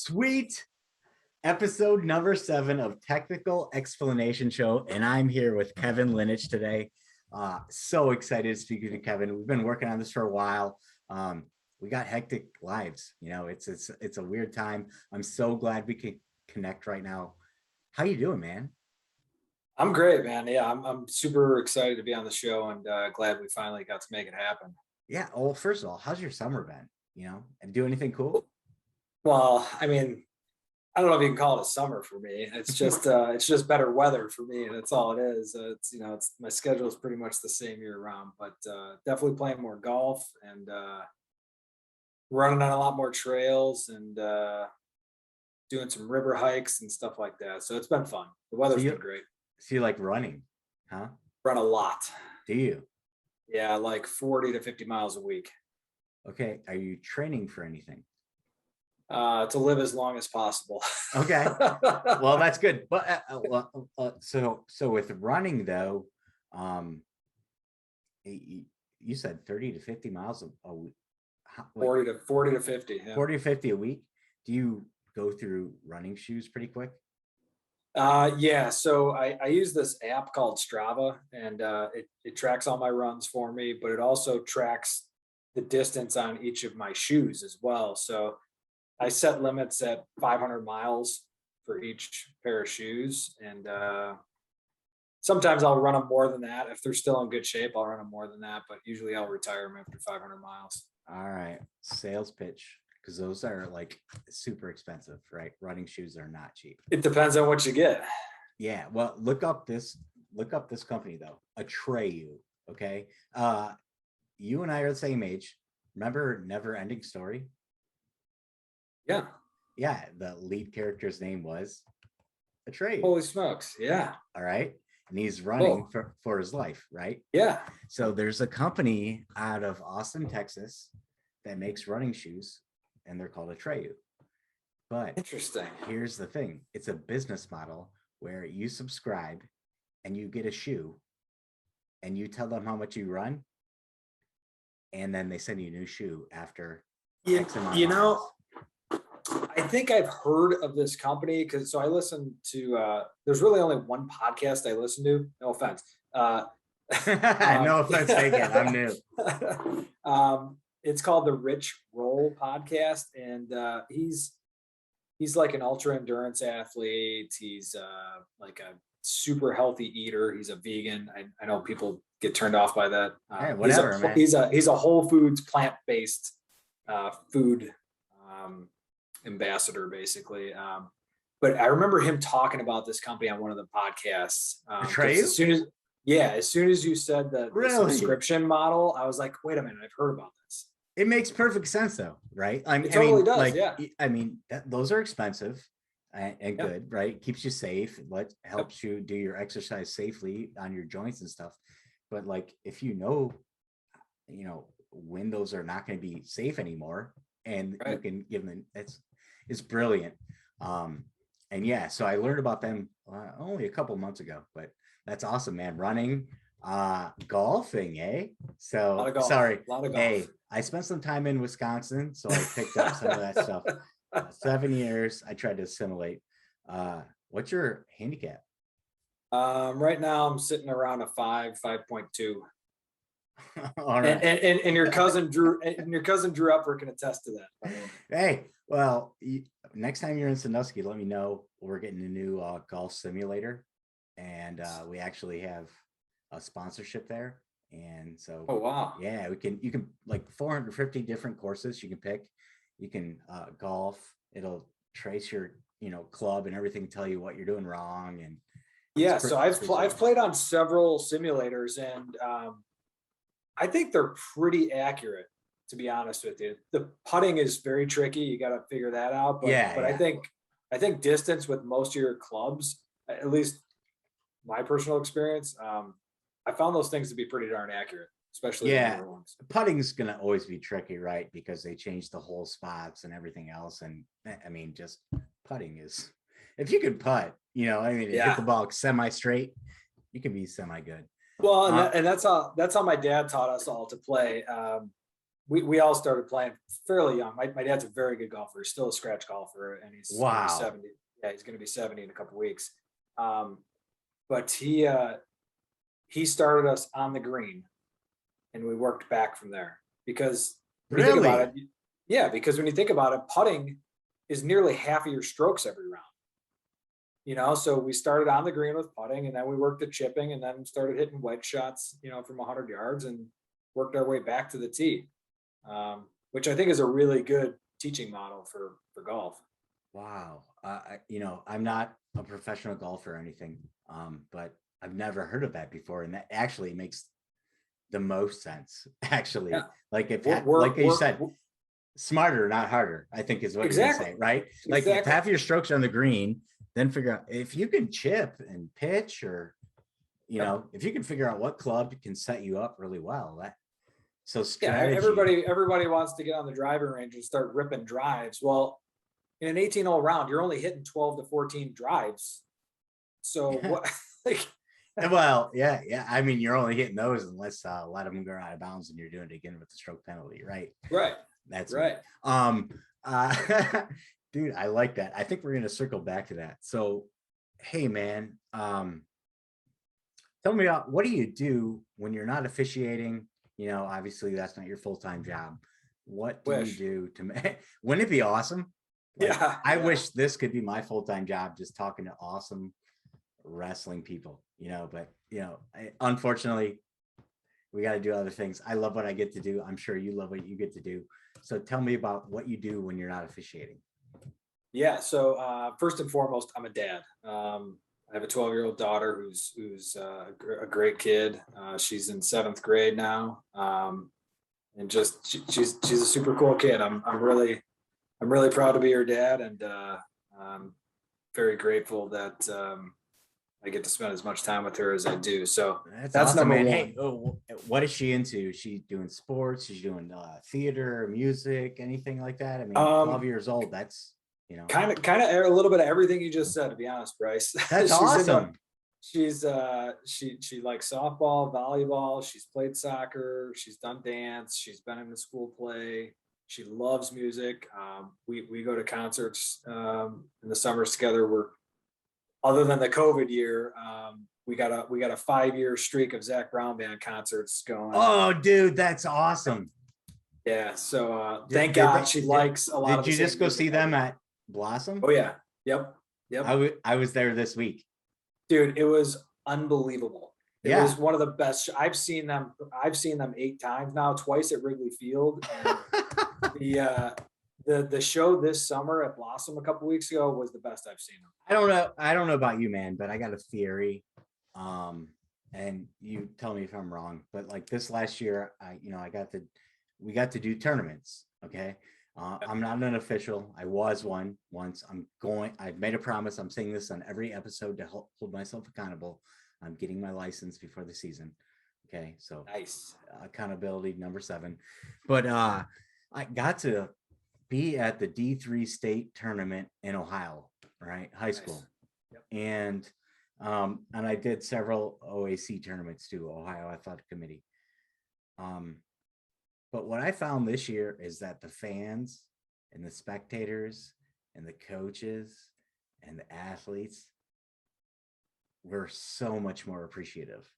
Sweet. Episode number 7 of Technical Explanation Show. And I'm here with Kevin Linich today. So excited to speak with you, Kevin. We've been working on this for a while. We got hectic lives. You know, it's a weird time. I'm so glad we can connect right now. How you doing, man? I'm great, man. Yeah, I'm super excited to be on the show and glad we finally got to make it happen. Yeah. Well, first of all, how's your summer been? You know, and do anything cool? Well, I mean, I don't know if you can call it a summer for me. It's just better weather for me, and that's all it is. It's my schedule is pretty much the same year round, but definitely playing more golf and running on a lot more trails and doing some river hikes and stuff like that. So it's been fun. The weather's been great. So you like running, huh? Run a lot. Do you? Yeah, like 40 to 50 miles a week. Okay. Are you training for anything? To live as long as possible. Okay. Well, that's good. But so with running though, you said 30 to 50 miles a week. 40 to 50. Yeah. 40 to 50 a week. Do you go through running shoes pretty quick? Yeah. So I use this app called Strava, and it tracks all my runs for me, but it also tracks the distance on each of my shoes as well. So I set limits at 500 miles for each pair of shoes. And sometimes I'll run them more than that. If they're still in good shape, I'll run them more than that. But usually I'll retire them after 500 miles. All right. Sales pitch, because those are like super expensive, right? Running shoes are not cheap. It depends on what you get. Yeah. Well, look up this company though, Atreyu. Okay. You and I are the same age. Remember Never Ending Story? Yeah. Yeah, the lead character's name was Atreyu. Holy smokes. Yeah. All right. And he's running for his life, right? Yeah. So there's a company out of Austin, Texas that makes running shoes, and they're called Atreyu. But interesting. Here's the thing. It's a business model where you subscribe and you get a shoe and you tell them how much you run, and then they send you a new shoe after X amount of miles. I think I've heard of this company because I listen to there's really only one podcast I listen to. No offense. No offense taken. I'm new. It's called the Rich Roll podcast, and he's like an ultra endurance athlete. He's like a super healthy eater. He's a vegan. I know people get turned off by that. Hey, whatever, man. He's a Whole Foods plant-based food ambassador, basically. But I remember him talking about this company on one of the podcasts. As soon as you said the subscription model, I was like, wait a minute, I've heard about this. It makes perfect sense though, right? It totally does. Like, yeah. I mean, those are expensive and good, right? Keeps you safe. Helps you do your exercise safely on your joints and stuff. But like, if you know when those are not going to be safe anymore, and you can give them, it's brilliant. And yeah, so I learned about them only a couple months ago, but that's awesome, man. Running, golfing, eh? So sorry. Hey, I spent some time in Wisconsin, so I picked up some of that stuff. 7 years, I tried to assimilate. What's your handicap? Right now I'm sitting around a 5.2. All right. And your cousin Drew Upper can attest to that. Hey, well, next time you're in Sandusky, let me know. We're getting a new golf simulator, and we actually have a sponsorship there. And so, oh wow, yeah, you can like 450 different courses you can pick. You can golf. It'll trace your club and everything, tell you what you're doing wrong. And yeah, so I've played on several simulators, and I think they're pretty accurate, to be honest with you. The putting is very tricky. You got to figure that out. But, I think distance with most of your clubs, at least my personal experience, I found those things to be pretty darn accurate, especially the newer ones. Putting's going to always be tricky, right? Because they change the hole spots and everything else. And I mean, just putting is, if you can putt, hit the ball semi-straight, you can be semi-good. Well, and that's how my dad taught us all to play. we all started playing fairly young. My dad's a very good golfer. He's still a scratch golfer, and he's gonna be Wow. 70. Yeah, he's gonna be 70 in a couple weeks. But he started us on the green, and we worked back from there. Because when you think about Really? it, yeah, because when you think about it, putting is nearly half of your strokes every round. So we started on the green with putting, and then we worked at chipping, and then started hitting wedge shots, from 100 yards, and worked our way back to the tee, which I think is a really good teaching model for golf. Wow. I'm not a professional golfer or anything, but I've never heard of that before, and that actually makes the most sense. Actually, Yeah, like if we're, like you we're, said, we're smarter, not harder, I think is what you're gonna exactly, say, right? Like if exactly. half your strokes on the green, then figure out if you can chip and pitch, or Yep. if you can figure out what club can set you up really well. So Yeah, strategy. everybody wants to get on the driving range and start ripping drives. Well, in an 18-hole round, you're only hitting 12 to 14 drives. So what? Like, Well, yeah. I mean, you're only hitting those unless a lot of them go out of bounds, and you're doing it again with the stroke penalty, right? right, That's me. right. Uh, dude, I like that. I think we're gonna circle back to that. So, hey, man, tell me about, what do you do when you're not officiating? Obviously that's not your full-time job. What do you Wish. do to make? Wouldn't it be awesome? Like, Yeah, I yeah. wish this could be my full-time job, just talking to awesome wrestling people. But unfortunately, we got to do other things. I love what I get to do. I'm sure you love what you get to do. So tell me about what you do when you're not officiating. Yeah. So first and foremost, I'm a dad. I have a 12-year-old daughter who's a great kid. She's in 7th grade now, and she's a super cool kid. I'm really proud to be her dad, and I'm very grateful that I get to spend as much time with her as I do. So That's that's awesome, number man. one. Hey, what is she into? Is she doing sports? She's doing theater, music, anything like that? I mean, 12 years old, that's, Kind of a little bit of everything you just said, to be honest, Bryce. that's She's into awesome. she likes softball, volleyball. She's played soccer. She's done dance. She's been in the school play. She loves music. We go to concerts in the summers together. Other than the COVID year, we got a 5-year streak of Zach Brown band concerts going. Oh, dude, that's awesome. Yeah. So Did, thank did God they she did, likes a lot did of the you same just go music see I them do. at Blossom? Oh yeah. Yep. Yep. I was there this week. Dude, it was unbelievable. It Yeah. was one of the best. I've seen them 8 times now, twice at Wrigley Field. And the show this summer at Blossom a couple weeks ago was the best I've seen them. I don't know about you, man, but I got a theory. And you tell me if I'm wrong, but like this last year, we got to do tournaments. Okay. I'm not an official. I was one once. I've made a promise. I'm saying this on every episode to hold myself accountable. I'm getting my license before the season. Okay. So Nice. Accountability number 7. But I got to be at the D3 state tournament in Ohio, right? High school. Nice. Yep. And I did several OAC tournaments too, Ohio Athletic Committee. But what I found this year is that the fans and the spectators and the coaches and the athletes were so much more appreciative.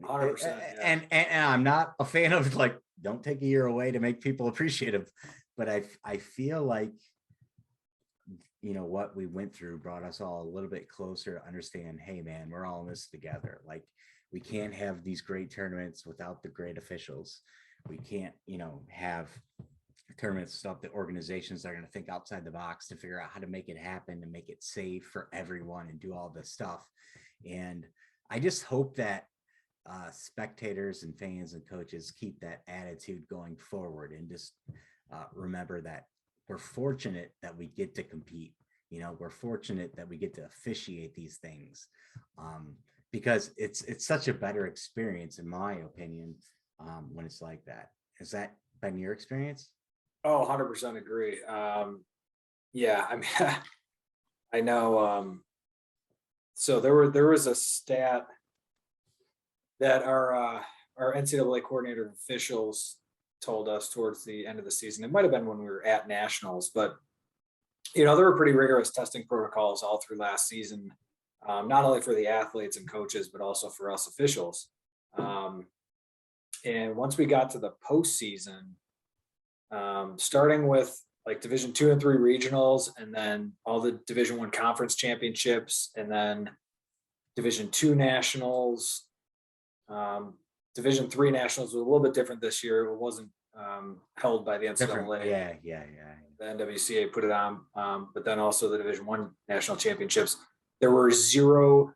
100%. Yeah. And I'm not a fan of, like, don't take a year away to make people appreciative, but I feel like, what we went through brought us all a little bit closer to understand, hey man, we're all in this together. Like, we can't have these great tournaments without the great officials. We can't, have tournaments without the organizations that are going to think outside the box to figure out how to make it happen and make it safe for everyone and do all this stuff. And I just hope that spectators and fans and coaches keep that attitude going forward, and just remember that we're fortunate that we get to compete. We're fortunate that we get to officiate these things, because it's such a better experience, in my opinion, when it's like that. Has that been your experience? Oh, 100% agree. Yeah, I mean, I know. So there was a stat that our NCAA coordinator of officials told us towards the end of the season. It might have been when we were at nationals, but there were pretty rigorous testing protocols all through last season, not only for the athletes and coaches, but also for us officials. And once we got to the postseason, starting with like Division 2 and 3 regionals, and then all the Division 1 conference championships, and then Division 2 nationals, Division 3 nationals was a little bit different this year. It wasn't held by the NCAA. Yeah. The NWCA put it on, but then also the Division 1 national championships. There were 0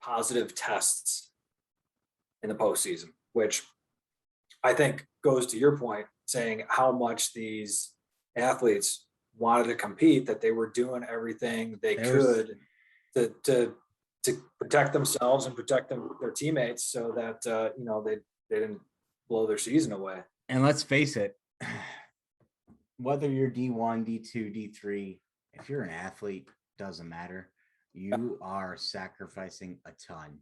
positive tests in the postseason, which I think goes to your point, saying how much these athletes wanted to compete, that they were doing everything they could to protect themselves and protect their teammates, so that they didn't blow their season away. And let's face it, whether you're D1, D2, D3, if you're an athlete, doesn't matter. You are sacrificing a ton,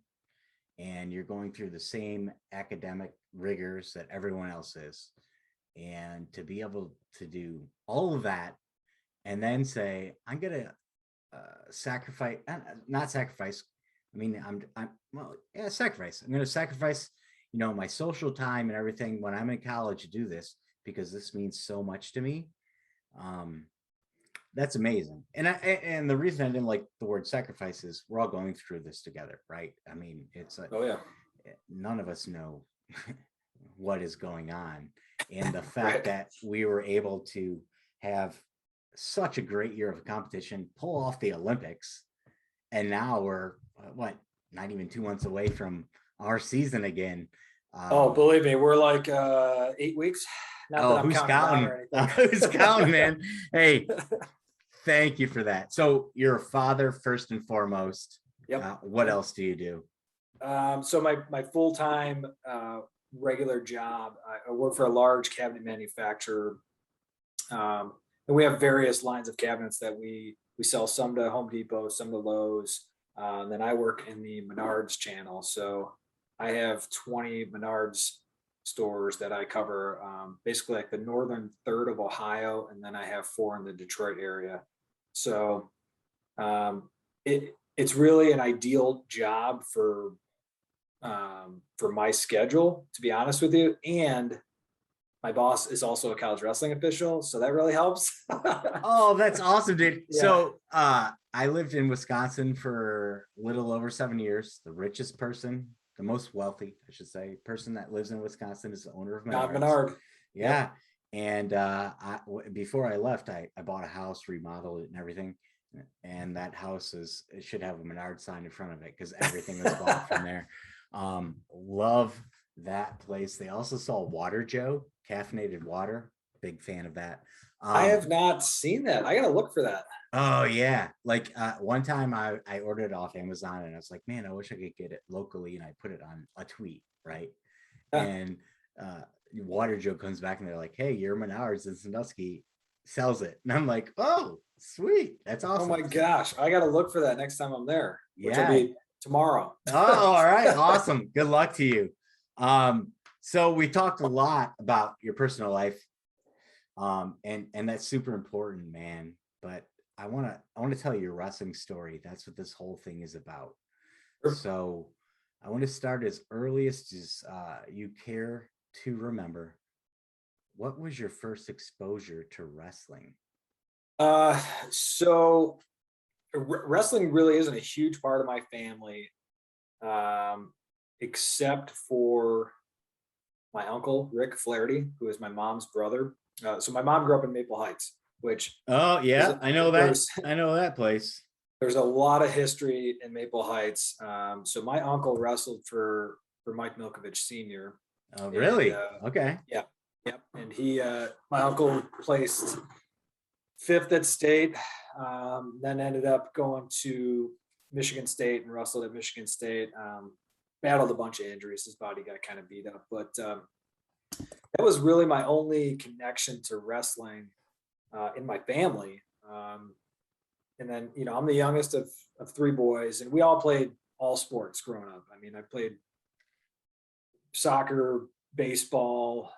and you're going through the same academic rigors that everyone else is. And to be able to do all of that and then say, I'm going to not sacrifice. I mean, sacrifice. I'm going to sacrifice, my social time and everything when I'm in college to do this, because this means so much to me. That's amazing. And the reason I didn't like the word sacrifice is we're all going through this together, right? I mean, it's none of us know what is going on. And the fact that we were able to have such a great year of competition, pull off the Olympics, and now we're not even 2 months away from our season again. Believe me, we're like 8 weeks. Who's counting? Who's counting, man? Hey, thank you for that. So you're a father first and foremost. Yep. What else do you do? So my full-time regular job, I work for a large cabinet manufacturer, and we have various lines of cabinets that we sell, some to Home Depot, some to Lowe's, and then I work in the Menards channel. So I have 20 Menards stores that I cover, basically like the northern third of Ohio, and then I have 4 in the Detroit area. So it's really an ideal job for my schedule, to be honest with you. And my boss is also a college wrestling official, so that really helps. Oh, that's awesome, dude. Yeah. So I lived in Wisconsin for a little over 7 years. The richest person, the most wealthy, I should say, person that lives in Wisconsin is the owner of Menards. Not Menard. Yeah. And before I left, I bought a house, remodeled it and everything. And that house it should have a Menard sign in front of it, because everything was bought from there. Love that place. They also sell Water Joe, caffeinated water. Big fan of that. I have not seen that. I gotta look for that. Oh yeah. Like one time I ordered it off Amazon, and I was like, man, I wish I could get it locally. And I put it on a tweet, right? Yeah. And Water Joe comes back and they're like, hey, your Menards in Sandusky sells it. And I'm like, oh, sweet. That's awesome. Oh my gosh. I gotta look for that next time I'm there, which will be tomorrow. Oh, all right. Awesome. Good luck to you. So we talked a lot about your personal life. And that's super important, man. But I want to tell you your wrestling story. That's what this whole thing is about. Sure. So I want to start as early as you care to remember. What was your first exposure to wrestling? So wrestling really isn't a huge part of my family, except for my uncle, Rick Flaherty, who is my mom's brother. So my mom grew up in Maple Heights, which I know that place. There's a lot of history in Maple Heights. So my uncle wrestled for Mike Milkovich Sr. Oh, really? Okay. Yeah. Yep. And my uncle placed 5th at state, then ended up going to Michigan State and wrestled at Michigan State. Battled a bunch of injuries. His body got kind of beat up, but that was really my only connection to wrestling in my family. And then, I'm the youngest of 3 boys, and we all played all sports growing up. I mean, I played soccer, baseball,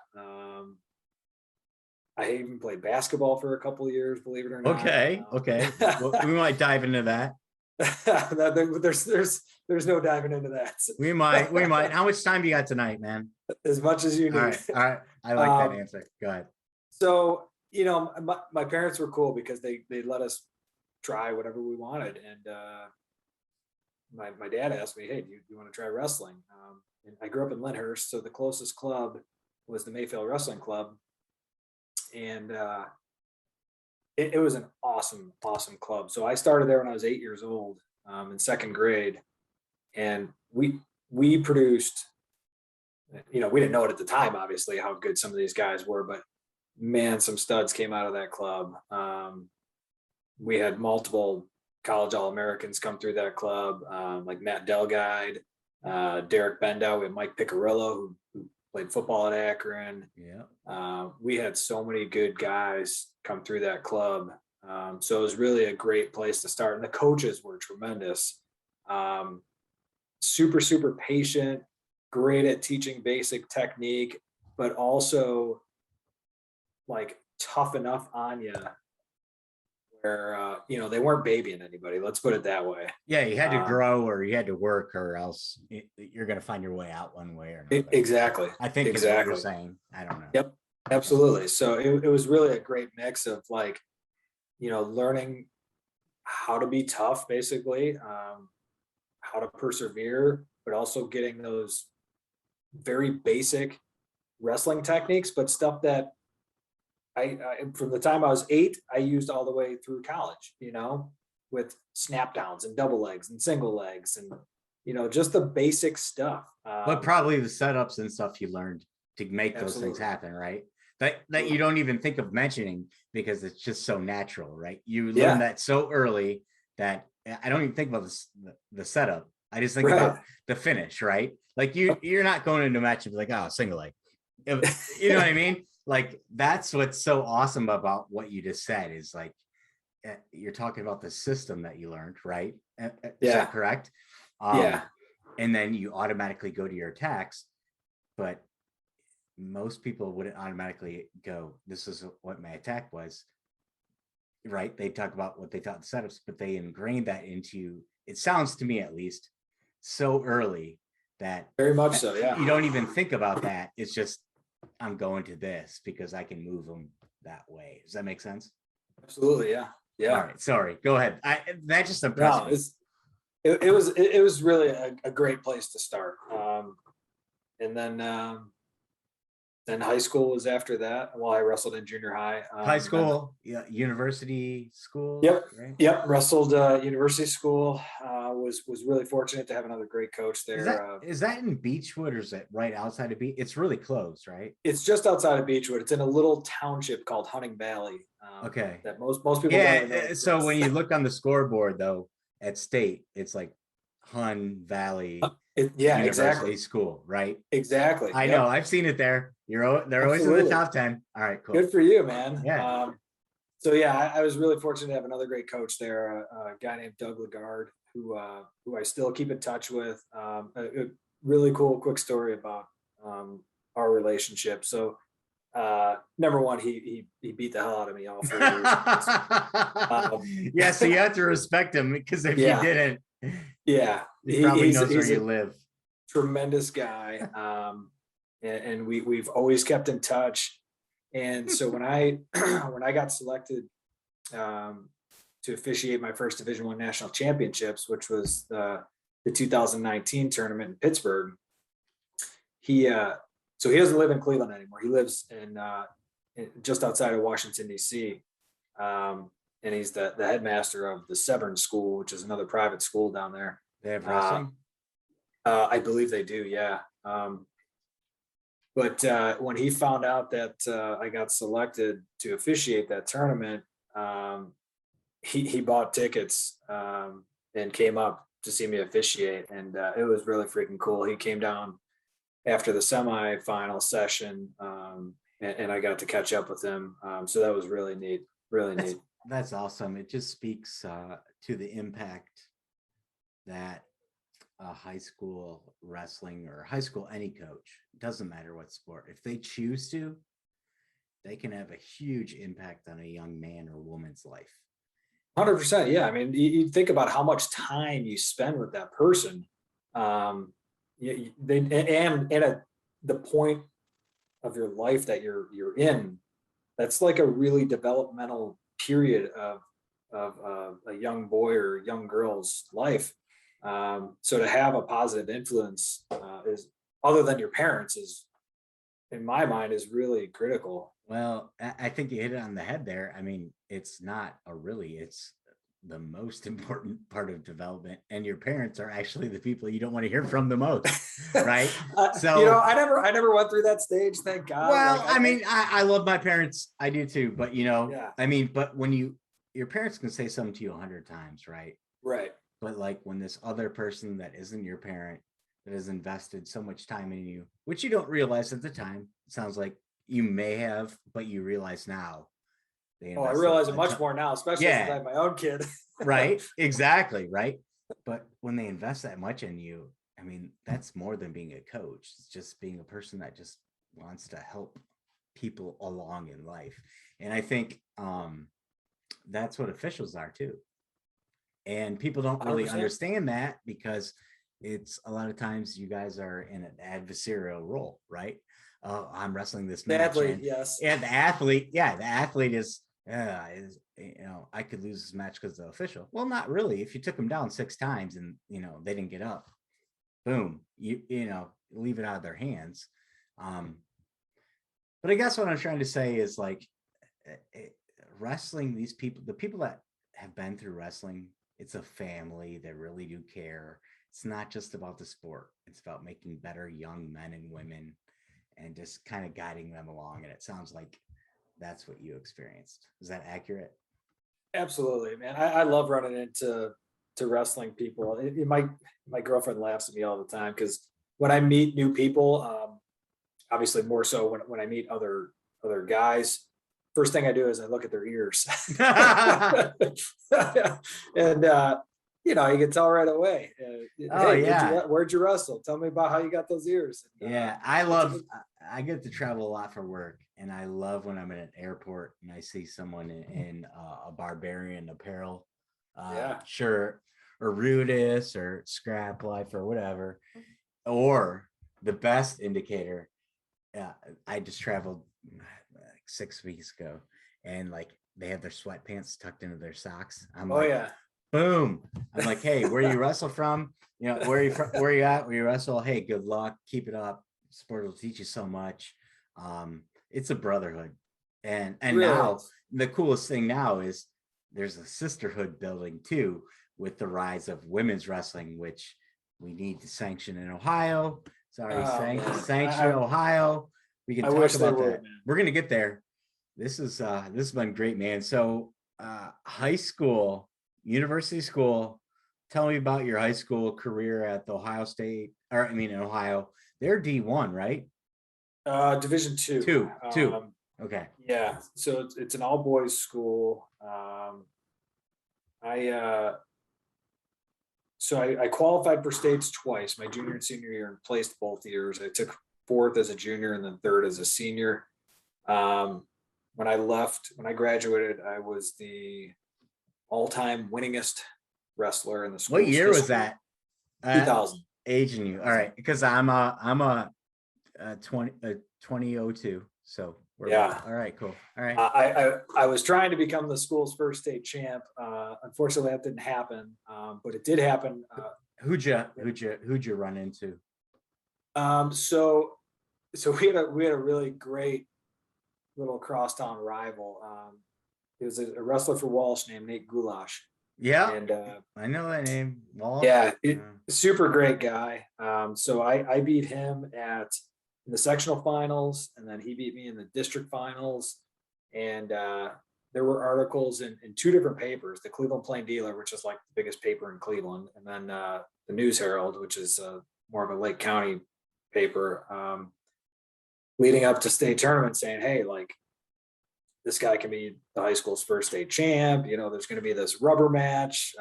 I even played basketball for a couple of years, believe it or not. Okay. Okay. Well, we might dive into that. There's no diving into that. We might. We might. How much time do you got tonight, man? As much as you All need. right. All right. I like that Um, answer. Go ahead. So, my parents were cool because they let us try whatever we wanted. And my dad asked me, hey, do you want to try wrestling? And I grew up in Lyndhurst, so the closest club was the Mayfield Wrestling Club. And it was an awesome, awesome club. So I started there when I was 8 years old, in second grade. And we produced, we didn't know it at the time, obviously, how good some of these guys were, but man, some studs came out of that club. We had multiple college All-Americans come through that club, like Matt Delguide, Derek Bendow, we had Mike Picarillo, who played football at Akron. Yeah. We had so many good guys come through that club. So it was really a great place to start. And the coaches were tremendous. Super, super patient, great at teaching basic technique, but also like tough enough on you where they weren't babying anybody. Let's put it that way. Yeah. You had to grow, or you had to work, or else you're going to find your way out one way or another. Exactly. I think is what you're saying. I don't know. Yep. Absolutely. So it was really a great mix of like, learning how to be tough, basically, how to persevere, but also getting those very basic wrestling techniques, but stuff that I from the time I was 8, I used all the way through college, with snap downs and double legs and single legs and, just the basic stuff. But probably the setups and stuff you learned to make those things Absolutely. happen, right? That you don't even think of mentioning because it's just so natural, right? You learn Yeah. that so early that I don't even think about the setup. I just think Right. about the finish, right? Like you're not going into a match and be like, oh, single leg. You know what I mean? Like that's what's so awesome about what you just said is like you're talking about the system that you learned, right? Is Yeah. that correct? Yeah. And then you automatically go to your attacks, but most people wouldn't automatically go, this is what my attack was, right? They talk about what they thought the setups, but they ingrained that into, it sounds to me at least, so early that Very much so. Yeah. you don't even think about that. It's just, I'm going to this because I can move them that way. Does that make sense? Absolutely. Yeah. Yeah. All right. Sorry. Go ahead. That just impressed me. It was really a great place to start. And then high school was after that. Well, I wrestled in junior high. High school, yeah, university school. Yep. Right? Yep. Wrestled university school. Was really fortunate to have another great coach there. Is that in Beechwood, or is it right outside of Beach? It's really close, right? It's just outside of Beechwood. It's in a little township called Hunting Valley. Okay. That most people Yeah. don't even know. So when you look on the scoreboard though, at state, it's like Hun Valley Yeah, University exactly. School, right? Exactly. I Yep. know. I've seen it there. They're always in Absolutely. the top 10. All right, cool. Good for you, man. Yeah. So yeah, I was really fortunate to have another great coach there, a guy named Doug Lagarde, who I still keep in touch with. A really cool, quick story about our relationship. So number one, he beat the hell out of me all 4 years. Yeah, so you have to respect him, because if you didn't, yeah, he probably knows where he's you a live. tremendous guy, and we've always kept in touch. And so when I when I got selected to officiate my first Division I national championships, which was the 2019 tournament in Pittsburgh, he so he doesn't live in Cleveland anymore. He lives in just outside of Washington D.C. And he's the headmaster of the Severn School, which is another private school down there. They have wrestling? I believe they do, yeah. But when he found out that I got selected to officiate that tournament, he bought tickets and came up to see me officiate, and it was really freaking cool. He came down after the semifinal session, and I got to catch up with him. So that was really neat, really neat. That's awesome. It just speaks to the impact that high school wrestling, or high school any coach, doesn't matter what sport, if they choose to, they can have a huge impact on a young man or woman's life. 100%. Yeah. I mean, you think about how much time you spend with that person. The point of your life that you're in, that's like a really developmental period of a young boy or young girl's life. So to have a positive influence is, other than your parents, is, in my mind, is really critical. Well, I think you hit it on the head there. I mean, it's not it's the most important part of development, and your parents are actually the people you don't want to hear from the most, right? So I never went through that stage, thank God. Well, like, I mean, I love my parents, I do too, but yeah. I mean, but when your parents can say something to you 100 times, right? Right. But like when this other person that isn't your parent, that has invested so much time in you, which you don't realize at the time, it sounds like you may have, but you realize now. I realize it much more now, especially since I have my own kid. Right. Exactly. Right. But when they invest that much in you, I mean, that's more than being a coach. It's just being a person that just wants to help people along in life. And I think that's what officials are too. And people don't really 100%. understand that, because it's a lot of times you guys are in an adversarial role, right? Oh, I'm wrestling this match. Athlete, yes. And the athlete is, I could lose this match because of the official. Well, not really. If you took them down 6 times and, they didn't get up, boom, you leave it out of their hands. But I guess what I'm trying to say is, like, wrestling, the people that have been through wrestling, it's a family that really do care. It's not just about the sport. It's about making better young men and women and just kind of guiding them along. And it sounds like that's what you experienced. Is that accurate? Absolutely, man. I love running into wrestling people. My girlfriend laughs at me all the time, because when I meet new people, obviously more so when I meet other guys, first thing I do is I look at their ears. And you can tell right away. Where'd you wrestle? Tell me about how you got those ears. Yeah, I get to travel a lot for work, and I love when I'm at an airport and I see someone in a barbarian apparel, shirt, or Rudis or Scrap Life or whatever. Or the best indicator, I just traveled like 6 weeks ago, and like they have their sweatpants tucked into their socks. I'm boom. I'm like, hey, where you wrestle from? Where you from? Where you at? Where you wrestle? Hey, good luck. Keep it up. Sport will teach you so much. It's a brotherhood. And really now the coolest thing now is there's a sisterhood building too, with the rise of women's wrestling, which we need to sanction in Ohio. Sorry, sanction Ohio. We can talk about that. We're gonna get there. This has been great, man. So high school, university school, tell me about your high school career at the Ohio State, in Ohio. They're D1, right? Division 2. Two. Okay. Yeah. So it's an all boys school. I qualified for states twice, my junior and senior year, and placed both years. I took 4th as a junior and then 3rd as a senior. When I graduated, I was the all-time winningest wrestler in the school. What year was that? 2000. Aging you. All right. Because I'm a 2002. So yeah. All right, cool. All right. I was trying to become the school's first state champ. Unfortunately, that didn't happen. But it did happen. Who'd you run into? So we had a really great little crosstown rival. He was a wrestler for Walsh named Nate Goulash. Yeah, and I know that name. Walsh. Yeah, super great guy. So I beat him in the sectional finals, and then he beat me in the district finals. And there were articles in 2 different papers: the Cleveland Plain Dealer, which is like the biggest paper in Cleveland, and then the News Herald, which is more of a Lake County paper, leading up to state tournament, saying, hey, like, this guy can be the high school's first state champ. There's going to be this rubber match.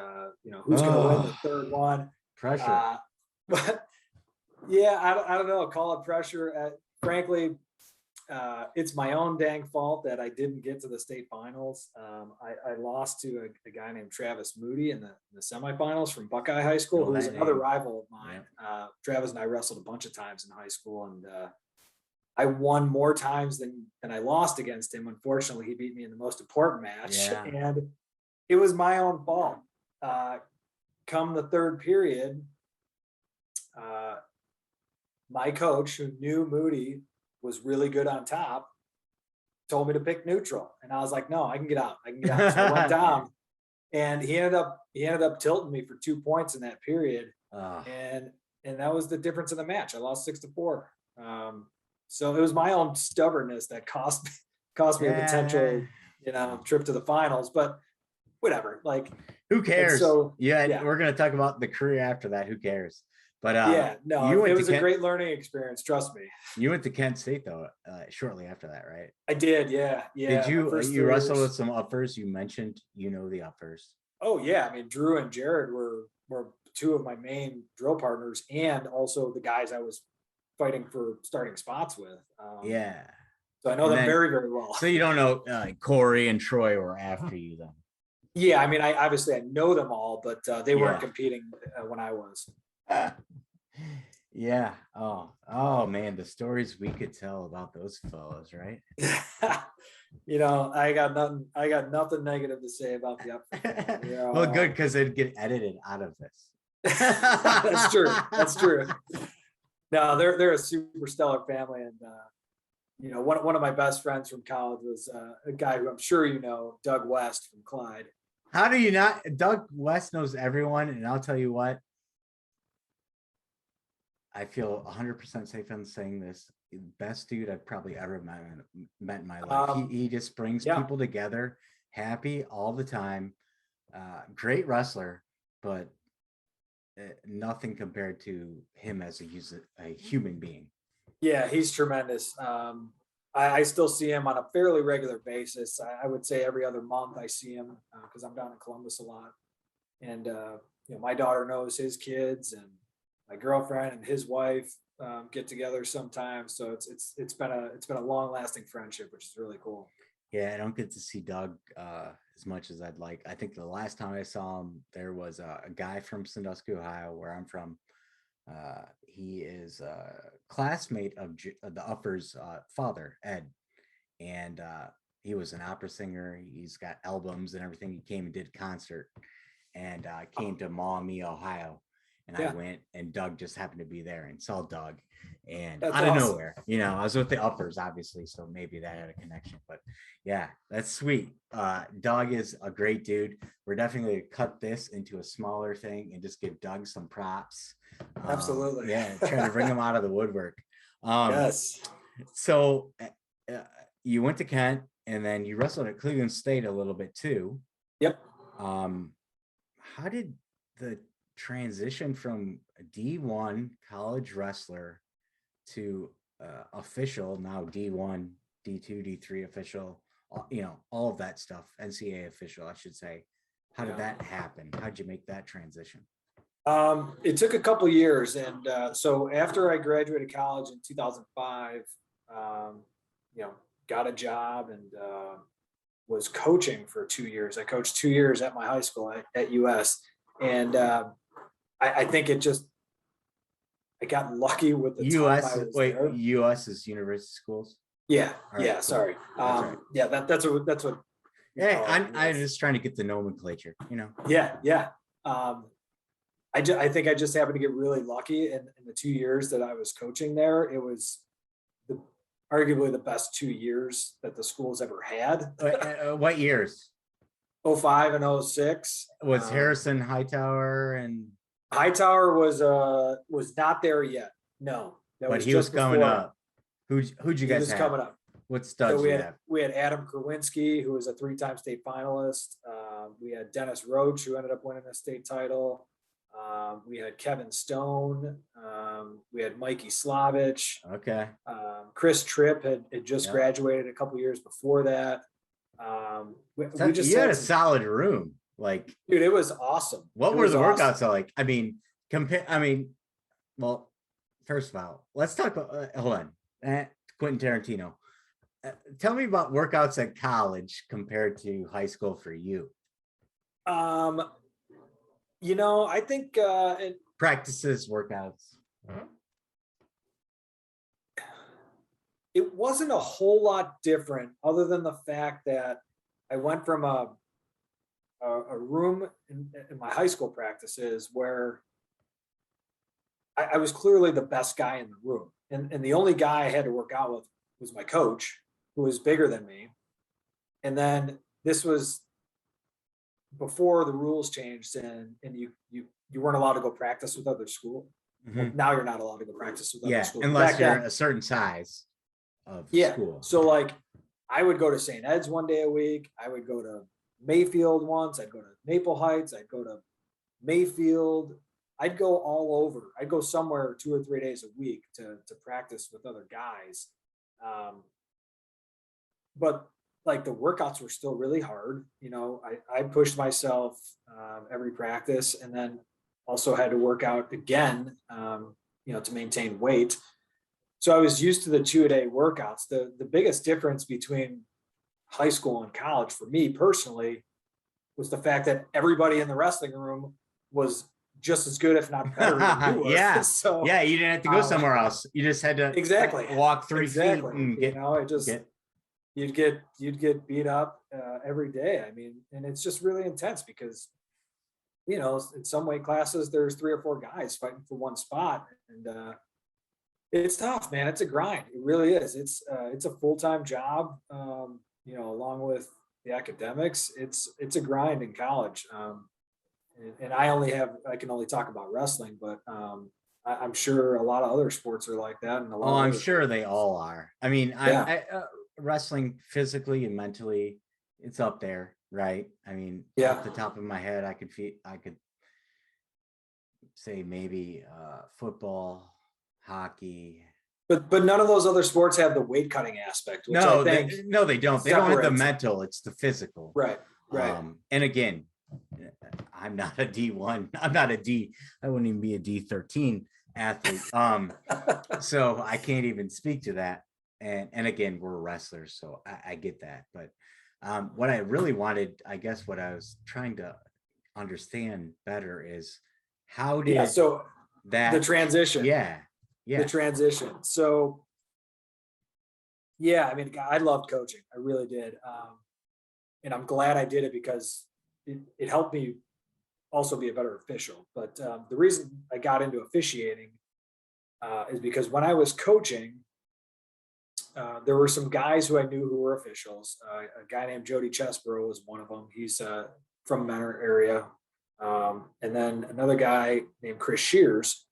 Who's going to win the 3rd one? Pressure. But yeah, I don't know. Call it pressure. Frankly, it's my own dang fault that I didn't get to the state finals. I lost to a guy named Travis Moody in the semifinals from Buckeye High School, Know who was that another name. rival of mine. Travis and I wrestled a bunch of times in high school, and I won more times than I lost against him. Unfortunately, he beat me in the most important match, Yeah. and it was my own fault. Come the third period, my coach, who knew Moody was really good on top, told me to pick neutral, and I was like, no, I can get out. So I went down, and he ended up tilting me for 2 points in that period, and that was the difference in the match. I lost 6-4. So it was my own stubbornness that cost me a potential, trip to the finals. But whatever, like, who cares? So yeah, we're gonna talk about the career after that. Who cares? But it was a great learning experience. Trust me. You went to Kent State though, shortly after that, right? I did. Yeah. Did you wrestle with some uppers? You mentioned the uppers. Oh yeah, I mean, Drew and Jared were two of my main drill partners, and also the guys I was fighting for starting spots with. So I know them very, very well. So you don't know Corey and Troy were after you then? Yeah, I mean, I obviously know them all, but they weren't competing when I was. Yeah. Oh man, the stories we could tell about those fellows, right? I got nothing negative to say about the up. Well, good, because it'd get edited out of this. That's true. No, they're a super stellar family, and one of my best friends from college was a guy who I'm sure you know, Doug West from Clyde. How do you not? Doug West knows everyone, and I'll tell you what, I feel 100% safe in saying this. Best dude I've probably ever met in my life. He just brings people together, happy all the time. Great wrestler, but nothing compared to him as a human being. Yeah, he's tremendous. I still see him on a fairly regular basis. I would say every other month I see him, because I'm down in Columbus a lot. And my daughter knows his kids, and my girlfriend and his wife get together sometimes. So it's been a long lasting friendship, which is really cool. Yeah, I don't get to see Doug as much as I'd like. I think the last time I saw him, there was a guy from Sandusky, Ohio, where I'm from. He is a classmate of the Uppers' father, Ed, and he was an opera singer. He's got albums and everything. He came and did a concert, and came to Maumee, Ohio. And I went, and Doug just happened to be there, and saw Doug. And that's out of nowhere, I was with the Uppers, obviously, so maybe that had a connection. But yeah, that's sweet. Doug is a great dude. We're definitely gonna cut this into a smaller thing and just give Doug some props. Absolutely. Trying to bring him out of the woodwork. Yes. So you went to Kent, and then you wrestled at Cleveland State a little bit too. Yep. How did the transition from a D1 college wrestler to official, now D1, D2, D3 official, all of that stuff, NCAA official, I should say. How did that happen? How'd you make that transition? It took a couple years. And so after I graduated college in 2005, got a job and was coaching for 2 years. I coached 2 years at my high school at US. And I think I got lucky with the US. There. US is university schools. Yeah. Right, yeah. cool. Sorry. Right. Yeah. That's what. Yeah. I'm just trying to get the nomenclature, Yeah. Yeah. I think I just happened to get really lucky in the 2 years that I was coaching there. It was arguably the best 2 years that the school's ever had. What years? 05 and 06. Was Harrison Hightower and Hightower was not there yet. No, but he was coming up. Who'd you guys have? Coming up. What studs so you have? We had Adam Kerwinski, who was a 3-time state finalist. We had Dennis Roach, who ended up winning the state title. We had Kevin Stone. We had Mikey Slavich. Okay. Chris Tripp had just graduated a couple years before that. You had a solid room. Like, dude, it was awesome. What were the workouts like? I mean, well, first of all, let's talk about, hold on. Quentin Tarantino. tell me about workouts at college compared to high school for you. I think Practices, workouts. it wasn't a whole lot different, other than the fact that I went from a room in my high school practices where I was clearly the best guy in the room. And the only guy I had to work out with was my coach, who was bigger than me. And then this was before the rules changed, and you weren't allowed to go practice with other school. Well, now you're not allowed to go practice with other school. Unless you're a certain size of school. So like I would go to St. Ed's one day a week. I would go to Mayfield once. I'd go to Maple Heights. I'd go to Mayfield. I'd go all over. I'd go somewhere 2 or 3 days a week to practice with other guys. But like the workouts were still really hard. I pushed myself every practice, and then also had to work out again, to maintain weight. So I was used to the 2-a-day workouts. The biggest difference between high school and college for me personally was the fact that everybody in the wrestling room was just as good, if not better than you were. Yeah. So you didn't have to go somewhere else. You just had to walk 3 feet and you'd get beat up every day. I mean, and it's just really intense because, in some weight classes, there's 3 or 4 guys fighting for one spot, and it's tough, man. It's a grind. It really is. It's a full-time job, along with the academics. It's a grind in college. And I can only talk about wrestling, but I'm sure a lot of other sports are like that. And I'm sure they all are. I mean, wrestling physically and mentally, it's up there, right? I mean, off the top of my head, I could say maybe football, hockey. But none of those other sports have the weight cutting aspect. Which No, they don't. They don't have the mental. It's the physical. Right. And again, I'm not a D1. I'm not a D. I wouldn't even be a D13 athlete. So I can't even speak to that. And again, we're wrestlers, so I get that. But what I really wanted, I guess, what I was trying to understand better is how did the transition? The transition. So I mean, I loved coaching. I really did. And I'm glad I did it because it helped me also be a better official. But the reason I got into officiating is because when I was coaching, there were some guys who I knew who were officials. A guy named Jody Chesborough was one of them. He's from Menard area. And then another guy named Chris Shears,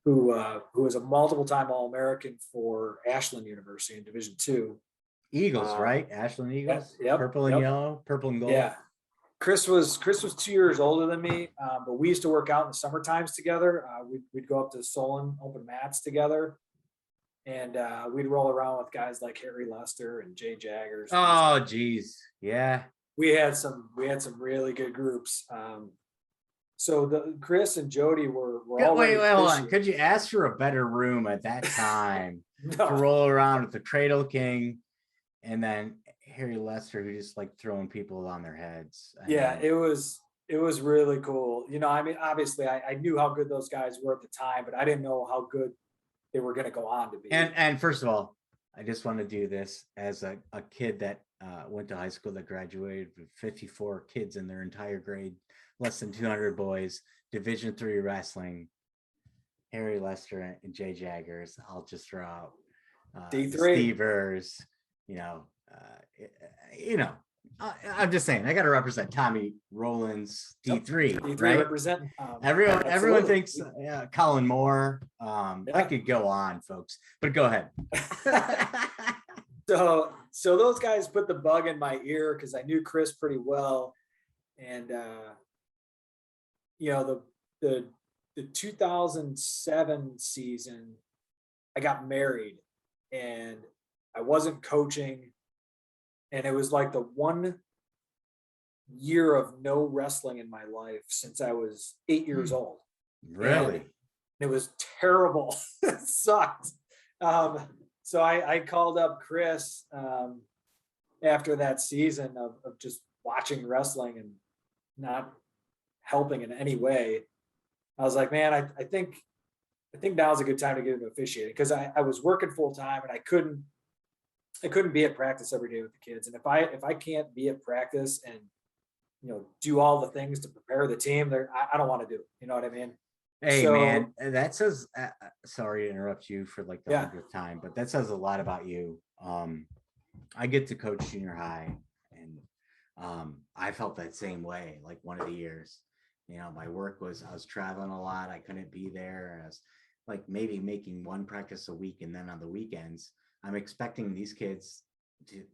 who was a multiple-time All-American for Ashland University in Division II. Eagles, right? Ashland Eagles. Yep, purple and yellow, purple and gold. Yeah. Chris was 2 years older than me, but we used to work out in the summer times together. We'd go up to Solon open mats together, and we'd roll around with guys like Harry Lester and Jay Jaggers. Oh, geez, yeah. We had some really good groups. So Chris and Jody were all. Wait, hold on. Could you ask for a better room at that time to roll around with the Cradle King, and then Harry Lester, who just like throwing people on their heads? It was really cool. I mean, obviously I knew how good those guys were at the time, but I didn't know how good they were going to go on to be. And first of all, I just want to do this as a kid that went to high school that graduated with 54 kids in their entire grade, less than 200 boys, Division III wrestling, Harry Lester and Jay Jaggers. I'll just throw out D3 Stevers, I'm just saying, I got to represent Tommy Rollins, D3, D3 right? Represent. Everyone thinks Colin Moore. I could go on, folks, but go ahead. So those guys put the bug in my ear because I knew Chris pretty well, and the 2007 season, I got married, and I wasn't coaching. And it was like the 1 year of no wrestling in my life since I was 8 years old. Really? And it was terrible. It sucked. So I called up Chris after that season of just watching wrestling and not helping in any way. I was like, man, I think now's a good time to get into officiating, because I was working full time and I couldn't be at practice every day with the kids. And if I can't be at practice and do all the things to prepare the team, I don't want to do it. You know what I mean? Hey, So, man, that says, sorry to interrupt you for like the Yeah. 100th time, but that says a lot about you. I get to coach junior high, and I felt that same way. Like one of the years, my work was, I was traveling a lot. I couldn't be there. I was like maybe making one practice a week. And then on the weekends, I'm expecting these kids to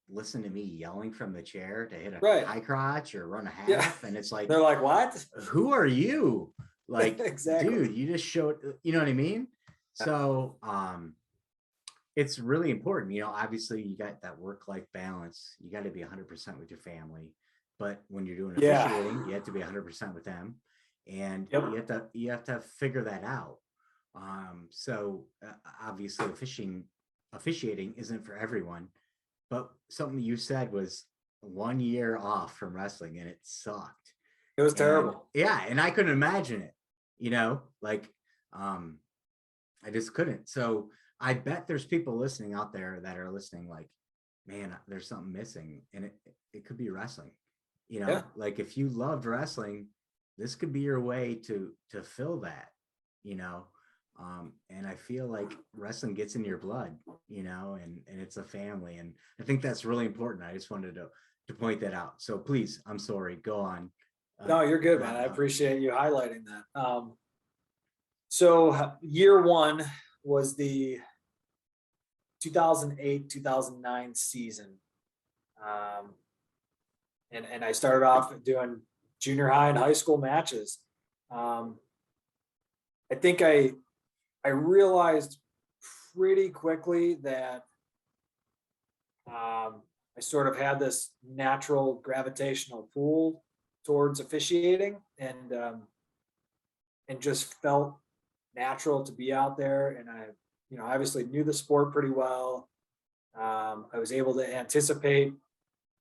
listen to me yelling from the chair to hit a Right. high crotch or run a half. Yeah. And it's like, they're like, what? who are you? Like, Exactly. dude, you just showed, you know what I mean? So it's really important. Obviously you got that work-life balance. You got to be 100% with your family, but when you're doing Yeah. officiating, you have to be 100% with them, and Yep. you have to figure that out. So obviously officiating isn't for everyone, but something you said was 1 year off from wrestling and it sucked. It was terrible. Yeah, and I couldn't imagine it, like I just couldn't. So I bet there's people listening out there that are listening like, man, there's something missing, and it could be wrestling. Yeah. Like if you loved wrestling, this could be your way to fill that, and I feel like wrestling gets in your blood, and it's a family, and I think that's really important. I just wanted to point that out. So please, I'm sorry, go on. No, you're good, man. I appreciate you highlighting that. So year one was the 2008-2009 season. And I started off doing junior high and high school matches. I think I realized pretty quickly that I sort of had this natural gravitational pull towards officiating, and just felt natural to be out there. And I obviously knew the sport pretty well. I was able to anticipate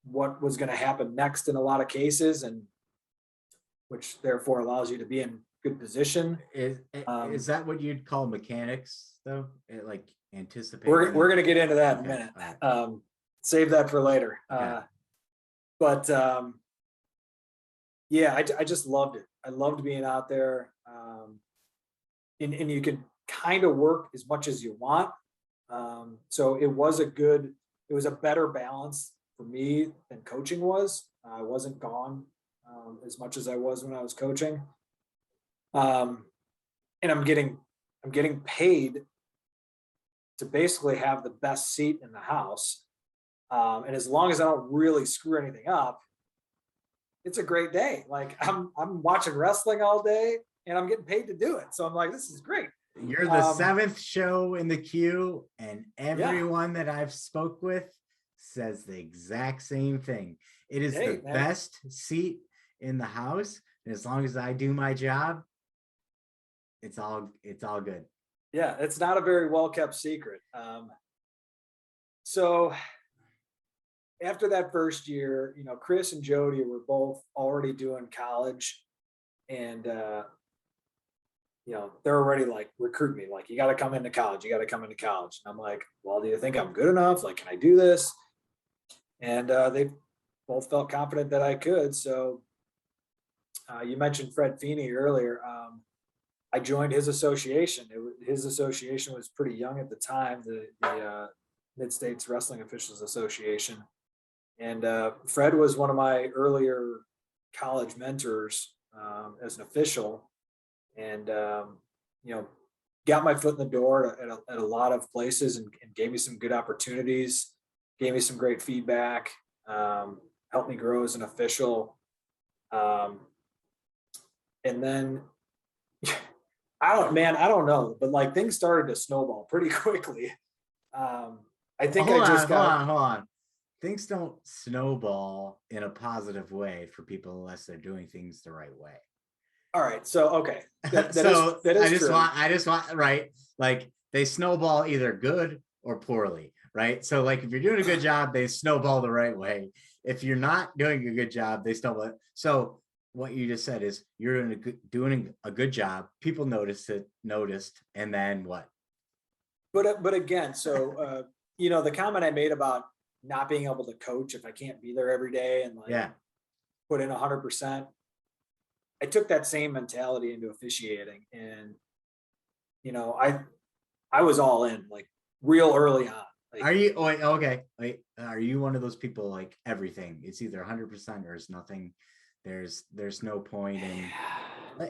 what was going to happen next in a lot of cases, and which therefore allows you to be in good position. Is that what you'd call mechanics though? Like anticipating? We're going to get into that in a minute. Right. Save that for later. Okay. But yeah, I just loved it. I loved being out there. And you could kind of work as much as you want. So it was a better balance for me than coaching was. I wasn't gone as much as I was when I was coaching. And I'm getting paid to basically have the best seat in the house. And as long as I don't really screw anything up, it's a great day. Like I'm watching wrestling all day and I'm getting paid to do it. So I'm like, this is great. You're the seventh show in the queue, and everyone that I've spoke with says the exact same thing. It is the best seat in the house. And as long as I do my job, it's all good. Yeah, it's not a very well-kept secret. So after that first year, Chris and Jody were both already doing college, and they're already like recruiting me, like, you got to come into college. And I'm like, well, do you think I'm good enough? Like, can I do this? And they both felt confident that I could. So you mentioned Fred Feeney earlier. I joined his association. His association was pretty young at the time, the Mid-States Wrestling Officials Association. And Fred was one of my earlier college mentors as an official, and got my foot in the door at a lot of places, and gave me some good opportunities, gave me some great feedback, helped me grow as an official. And then I don't know, but like things started to snowball pretty quickly. I think hold on. Things don't snowball in a positive way for people unless they're doing things the right way. All right. So, okay. That is I just true. want, right. Like they snowball either good or poorly, right? So like if you're doing a good job, they snowball the right way. If you're not doing a good job, they snowball. So what you just said is you're doing a good job. People noticed, and then what? But again, so the comment I made about not being able to coach if I can't be there every day and like Yeah. put in 100%. I took that same mentality into officiating, and I was all in like real early on. Like, Are you okay? Wait, are you one of those people like everything? It's either 100% or it's nothing. There's no point in.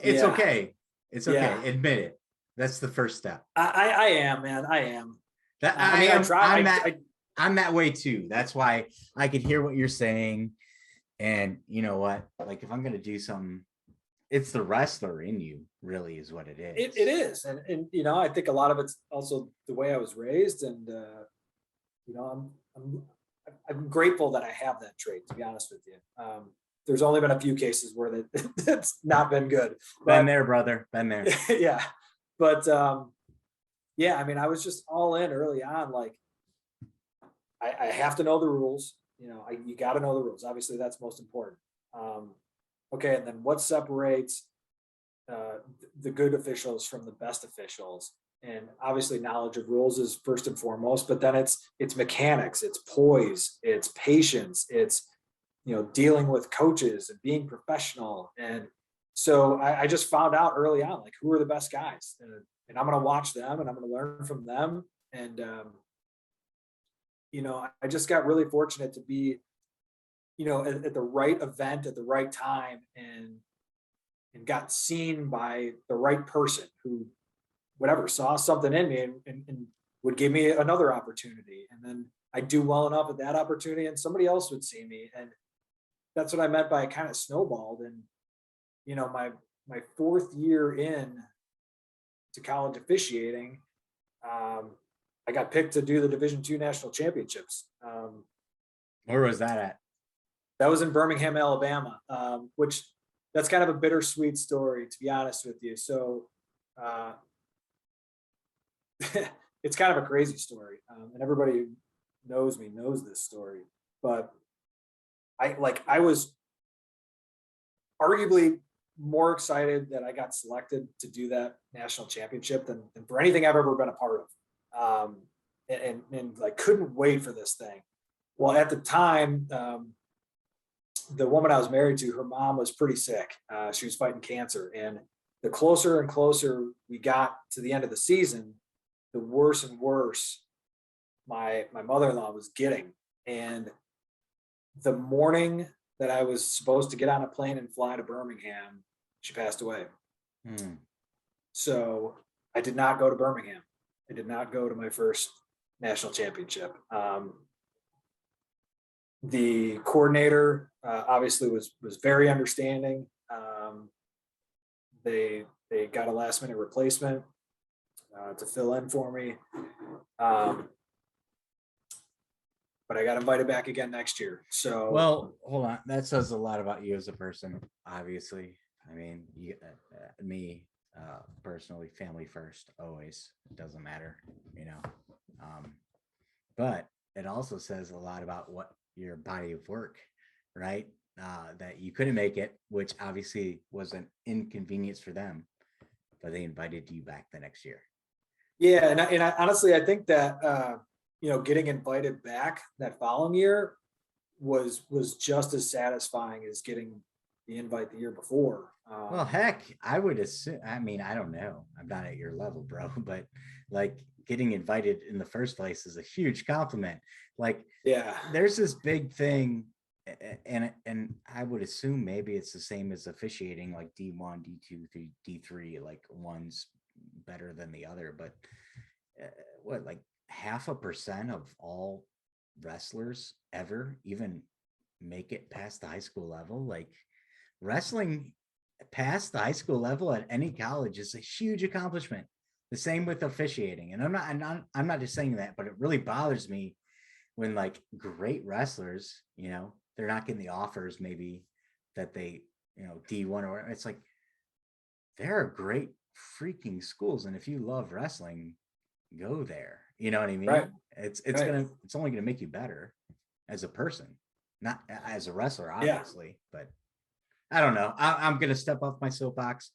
It's yeah, okay. It's yeah. okay. Admit it. That's the first step. I am, man. I am. That I I mean, I am. try. I'm that way too. That's why I could hear what you're saying. And you know what? Like if I'm gonna do something, it's the wrestler in you, really, is what it is. It is, and I think a lot of it's also the way I was raised, and I'm grateful that I have that trait. To be honest with you, there's only been a few cases where that's not been good. Been there, brother. Been there. Yeah, but yeah, I mean, I was just all in early on. Like, I have to know the rules. You got to know the rules. Obviously, that's most important. Okay, and then what separates the good officials from the best officials? And obviously, knowledge of rules is first and foremost. But then it's mechanics, it's poise, it's patience, it's dealing with coaches and being professional. And so I just found out early on like who are the best guys, and I'm going to watch them and I'm going to learn from them. And I just got really fortunate to be at the right event at the right time, and got seen by the right person who whatever saw something in me, and would give me another opportunity, and then I do well enough at that opportunity and somebody else would see me. And that's what I meant by it kind of snowballed. And my fourth year in to college officiating, I got picked to do the Division II national championships. Where was that at? That was in Birmingham, Alabama, which that's kind of a bittersweet story, to be honest with you. So it's kind of a crazy story, and everybody who knows me knows this story. But I was arguably more excited that I got selected to do that national championship than for anything I've ever been a part of, and like couldn't wait for this thing. Well, at the time, the woman I was married to, her mom was pretty sick. She was fighting cancer, and the closer and closer we got to the end of the season, the worse and worse my mother-in-law was getting. And the morning that I was supposed to get on a plane and fly to Birmingham, she passed away. So I did not go to Birmingham. I did not go to my first national championship. The coordinator obviously was very understanding. They got a last minute replacement to fill in for me. But I got invited back again next year. So, well, hold on. That says a lot about you as a person, obviously. I mean, me personally, family first, always. It doesn't matter, but it also says a lot about what your body of work, right? That you couldn't make it, which obviously was an inconvenience for them, but they invited you back the next year. Yeah, and I honestly, I think that getting invited back that following year was just as satisfying as getting the invite the year before. Well, heck, I would assume. I mean, I don't know. I'm not at your level, bro, but like getting invited in the first place is a huge compliment. Like, yeah, there's this big thing, and I would assume maybe it's the same as officiating, like D1, D2, D3, like one's better than the other, but what, like 0.5% of all wrestlers ever even make it past the high school level? Like, wrestling past the high school level at any college is a huge accomplishment. The same with officiating. And I'm not just saying that, but it really bothers me when like great wrestlers, they're not getting the offers maybe that they, D1 or it's like, there are great freaking schools. And if you love wrestling, go there. You know what I mean? Right. It's Right. it's only gonna make you better as a person, not as a wrestler, Yeah. obviously. But I don't know. I'm gonna step off my soapbox.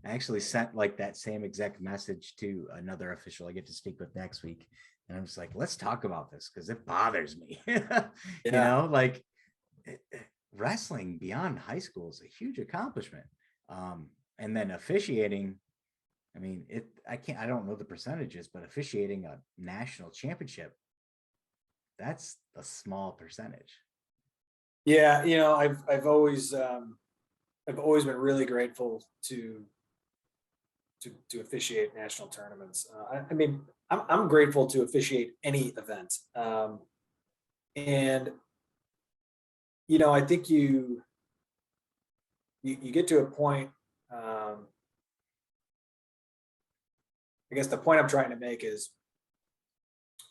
I actually sent like that same exact message to another official I get to speak with next week. And I'm just like, let's talk about this because it bothers me. You Yeah. know, like wrestling beyond high school is a huge accomplishment. And then officiating, I mean, I don't know the percentages, but officiating a national championship, that's a small percentage. Yeah. I've always been really grateful to officiate national tournaments. I mean, I'm grateful to officiate any event. And I think you get to a point. I guess the point I'm trying to make is,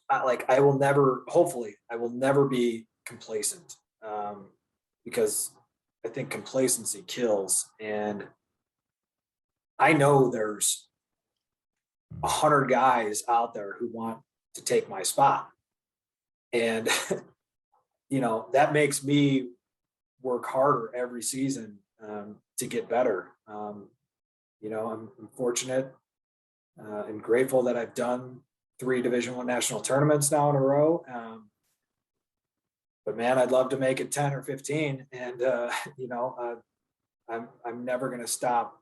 I will never, hopefully, I will never be complacent, because I think complacency kills. And I know there's 100 guys out there who want to take my spot, and that makes me work harder every season, to get better. I'm fortunate and grateful that I've done 3 Division I national tournaments now in a row. But man, I'd love to make it 10 or 15, and I'm never going to stop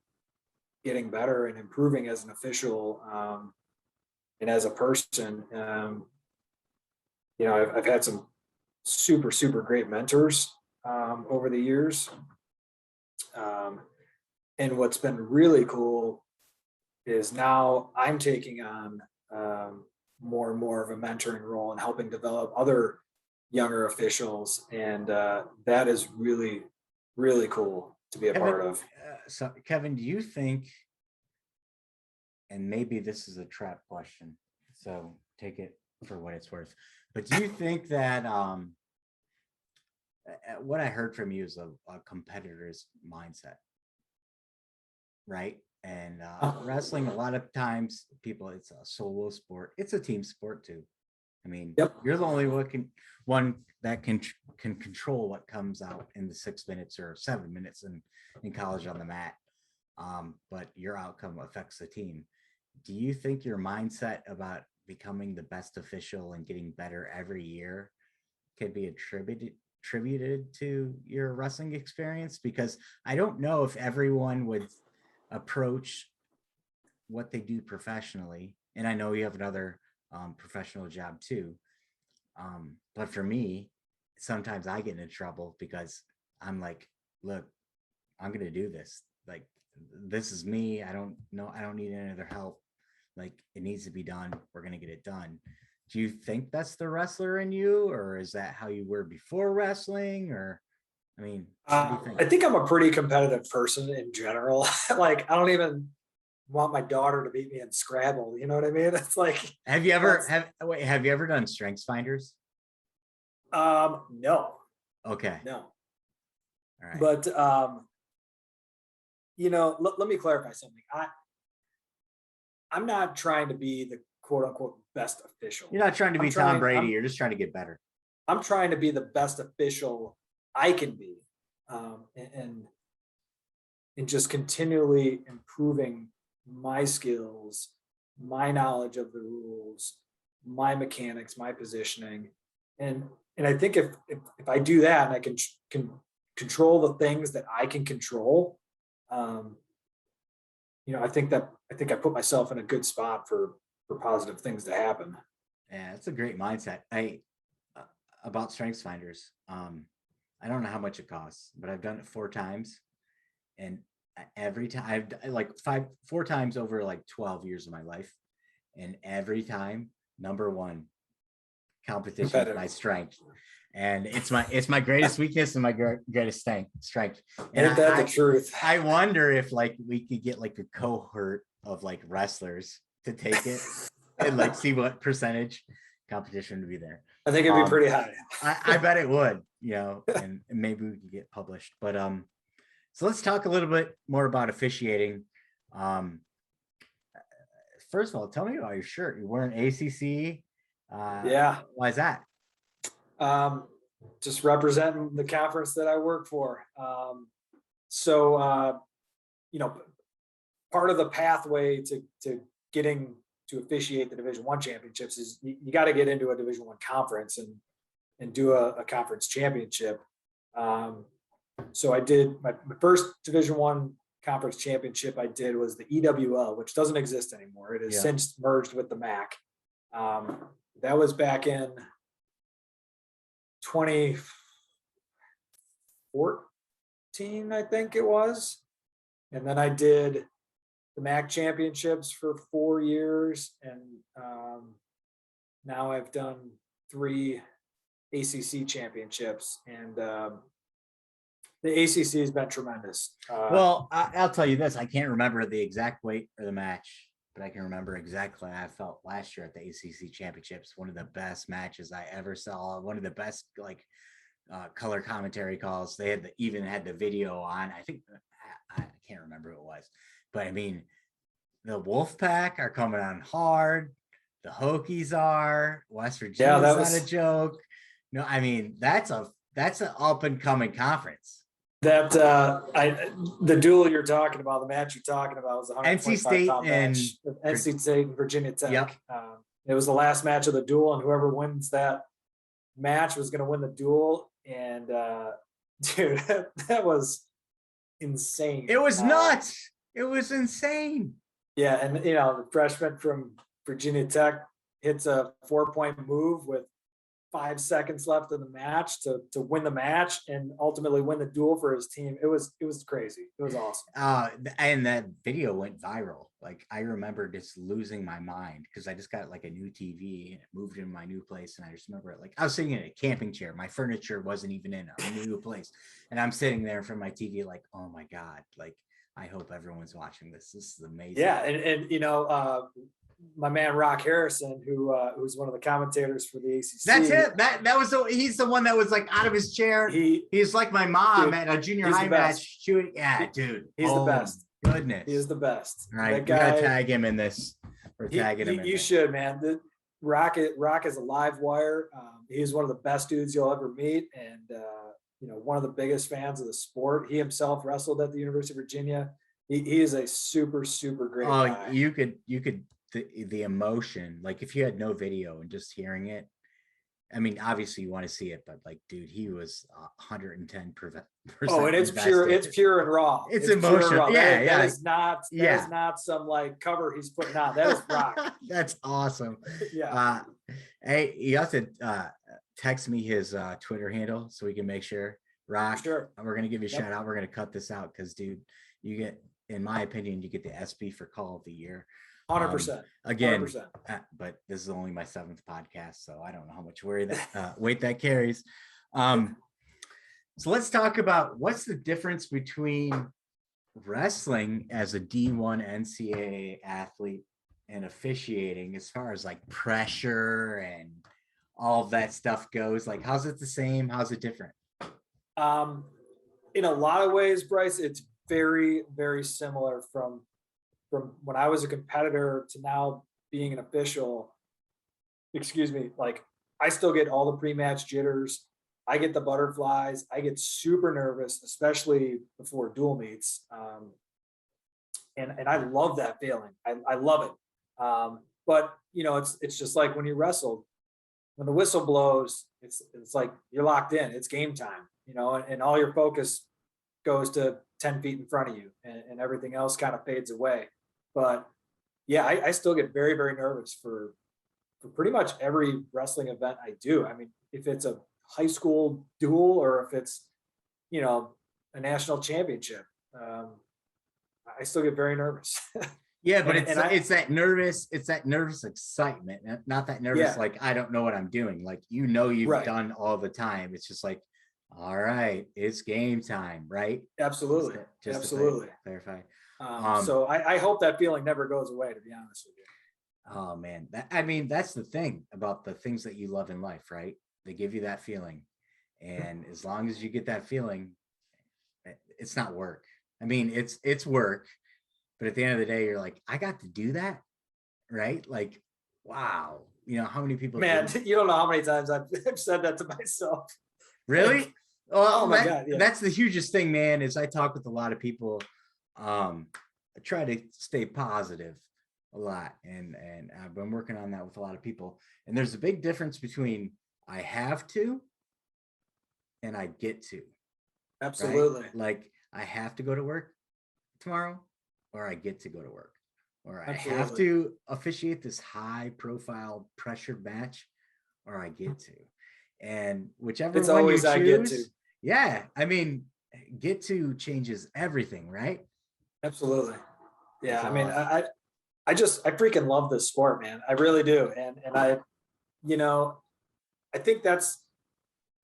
getting better and improving as an official, and as a person. I've had some super, super great mentors over the years. And what's been really cool is now I'm taking on more and more of a mentoring role and helping develop other younger officials. And that is really, really cool to be a part of. So Kevin, do you think, and maybe this is a trap question, so take it for what it's worth, but do you think that what I heard from you is a competitor's mindset, right? And wrestling, a lot of times people, it's a solo sport, it's a team sport too. I mean, Yep. You're the only one that can control what comes out in the 6 minutes or 7 minutes in college on the mat. But your outcome affects the team. Do you think your mindset about becoming the best official and getting better every year could be attributed to your wrestling experience? Because I don't know if everyone would approach what they do professionally, and I know you have another professional job too, but for me, sometimes I get into trouble because I'm like, look, I'm gonna do this, like this is me, I don't need any other help, like it needs to be done, we're gonna get it done. Do you think that's the wrestler in you, or is that how you were before wrestling? Or I mean, what do you think? I think I'm a pretty competitive person in general. Like, I don't even want my daughter to beat me in Scrabble. You know what I mean? It's like, Have you ever have you ever done strengths finders? no, Okay. no. All right. But let me clarify something. I'm not trying to be the quote unquote best official. You're not trying to be Tom Brady, you're just trying to get better. I'm trying to be the best official I can be, and just continually improving my skills, my knowledge of the rules, my mechanics, my positioning. And I think if I do that and I can control the things that I can control, I think I put myself in a good spot for positive things to happen. Yeah, it's a great mindset. About strengths finders. I don't know how much it costs, but I've done it 4 times, and every time I've like 4 times over like 12 years of my life, and every time, number one, competition is my strength, and it's my greatest weakness and my greatest strength. And Ain't that the truth? I wonder if like we could get like a cohort of like wrestlers to take it and like see what percentage competition would be there. I think it'd be pretty high. I bet it would, and maybe we could get published. But so let's talk a little bit more about officiating. first of all, tell me about your shirt. You're wearing ACC. Yeah. Why is that? Just representing the conference that I work for. So you know, part of the pathway to getting to officiate the Division I championships is you got to get into a Division I conference and do a conference championship. So I did my first Division I conference championship I did was the EWL, which doesn't exist anymore. It has since merged with the MAC. That was back in 2014, I think it was. And then I did the MAC championships for 4 years. And now I've done 3 ACC championships. And the ACC has been tremendous. Well, I'll tell you this. I can't remember the exact weight or the match, but I can remember exactly how I felt last year at the ACC championships. One of the best matches I ever saw. One of the best color commentary calls. They even had the video on. I think I can't remember who it was, but I mean, the Wolfpack are coming on hard. The Hokies are. West Virginia's not a joke. No, I mean that's an up and coming conference. That the duel you're talking about, the match you're talking about, was a 125-pound match. NC State and Virginia Tech. Yep. It was the last match of the duel, and whoever wins that match was going to win the duel. And dude, that was insane. It was nuts. It was insane. Yeah, and the freshman from Virginia Tech hits a 4-point move with 5 seconds left in the match to win the match and ultimately win the duel for his team. It was crazy. It was awesome. And that video went viral. Like I remember just losing my mind because I just got like a new TV and moved in my new place. And I just remember I was sitting in a camping chair. My furniture wasn't even in a new place. And I'm sitting there in front of my TV like, oh my God, like I hope everyone's watching this. This is amazing. Yeah. And my man Rock Harrison, who's one of the commentators for the ACC. That's it. He's the one that was like out of his chair. He's like my mom at a junior high match shooting. Yeah, dude. He's the best. Goodness. He is the best. All right, we gotta tag him in this. We're tagging him. You should, man. Rock is a live wire. He's one of the best dudes you'll ever meet, and one of the biggest fans of the sport. He himself wrestled at the University of Virginia. He is a super, super great guy. You could the emotion, like if you had no video and just hearing it, I mean, obviously you want to see it, but like, dude, he was 110%. Oh, and it's pure and raw. It's emotional. Yeah, that is not some like cover he's putting on. That is Rock. That's awesome. Yeah. Hey, you have to text me his Twitter handle so we can make sure. Rock, sure. We're gonna give you a shout out. We're gonna cut this out because, dude, you get, in my opinion, you get the SB for Call of the Year. 100%. Again, 100%. But this is only my 7th podcast, so I don't know how much weight that carries. So let's talk about what's the difference between wrestling as a D1 NCAA athlete and officiating as far as like pressure and all of that stuff goes. Like, how's it the same? How's it different? In a lot of ways, Bryce, it's very, very similar from when I was a competitor to now being an official. Excuse me. Like, I still get all the pre-match jitters. I get the butterflies. I get super nervous, especially before dual meets. And I love that feeling. I love it. But it's just like when you wrestle, when the whistle blows, it's like you're locked in. It's game time, and all your focus goes to 10 feet in front of you, and everything else kind of fades away. But yeah, I still get very, very nervous for pretty much every wrestling event I do. I mean, if it's a high school duel or if it's, a national championship, I still get very nervous. Yeah, but it's that nervous excitement, not that nervous, like, I don't know what I'm doing. Like, you've done all the time. It's just like, all right, it's game time, right? Absolutely. Absolutely. To clarify. So I hope that feeling never goes away, to be honest with you. Oh man. That's the thing about the things that you love in life, right? They give you that feeling. And as long as you get that feeling, it's not work. I mean, it's work, but at the end of the day, you're like, I got to do that. right? Like, wow, how many people Man, didn't? you don't know how many times I've said that to myself. Like, Really? oh Well, my God, yeah. that's the hugest thing, man, is I talk with a lot of people. I try to stay positive a lot, and I've been working on that with a lot of people. And there's a big difference between I have to and I get to, right? Absolutely. Like I have to go to work tomorrow, or I get to go to work, or I have Absolutely. to officiate this high profile pressured match, or I get to. And whichever It's one you always I get to. choose, yeah, I mean, get to changes everything, right? Absolutely. Yeah. I mean, So I freaking love this sport, man. I really do. And you know, I think that's,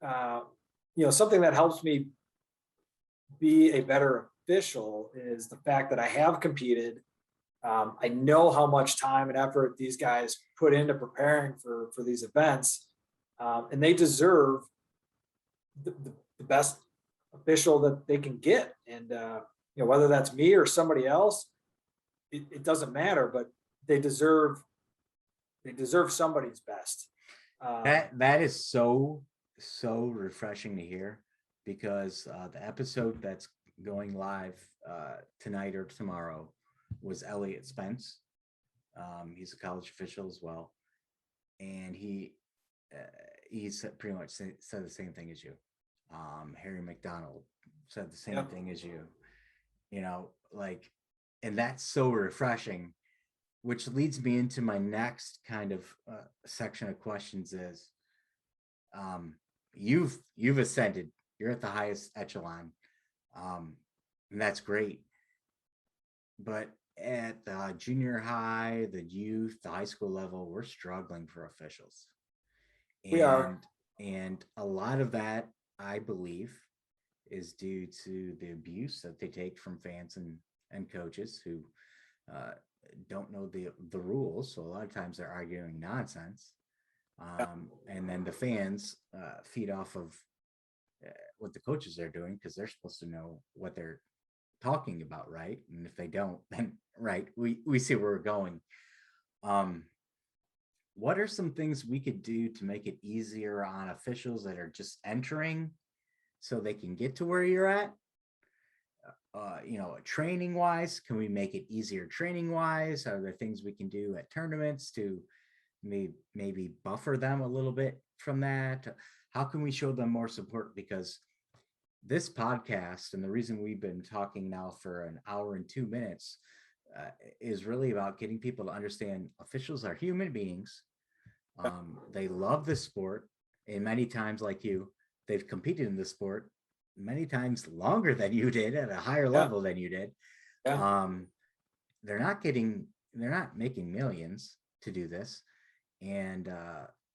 uh, something that helps me be a better official is the fact that I have competed. I know how much time and effort these guys put into preparing for these events, and they deserve the best official that they can get. And whether that's me or somebody else, it doesn't matter. But they deserve somebody's best. that is so refreshing to hear, because the episode that's going live tonight or tomorrow was Elliot Spence. He's a college official as well, and he's pretty much said the same thing as you. Harry McDonald said the same Yep. thing as you. Like, and that's so refreshing, which leads me into my next kind of section of questions is, you've ascended, you're at the highest echelon, and that's great. But at the junior high, the youth, the high school level, we're struggling for officials. We are. And a lot of that, I believe, is due to the abuse that they take from fans and coaches who uh, don't know the rules. So a lot of times they're arguing nonsense, and then the fans feed off of what the coaches are doing, because they're supposed to know what they're talking about, right? And if they don't, then right, we see where we're going. Um, what are some things we could do to make it easier on officials that are just entering, so they can get to where you're at? Training wise, can we make it easier training wise? Are there things we can do at tournaments to maybe buffer them a little bit from that? How can we show them more support? Because this podcast, and the reason we've been talking now for an hour and 2 minutes, is really about getting people to understand officials are human beings. They love the sport, and many times, like you, they've competed in the sport many times longer than you did, at a higher Yeah. level than you did. Yeah. They're not making millions to do this, and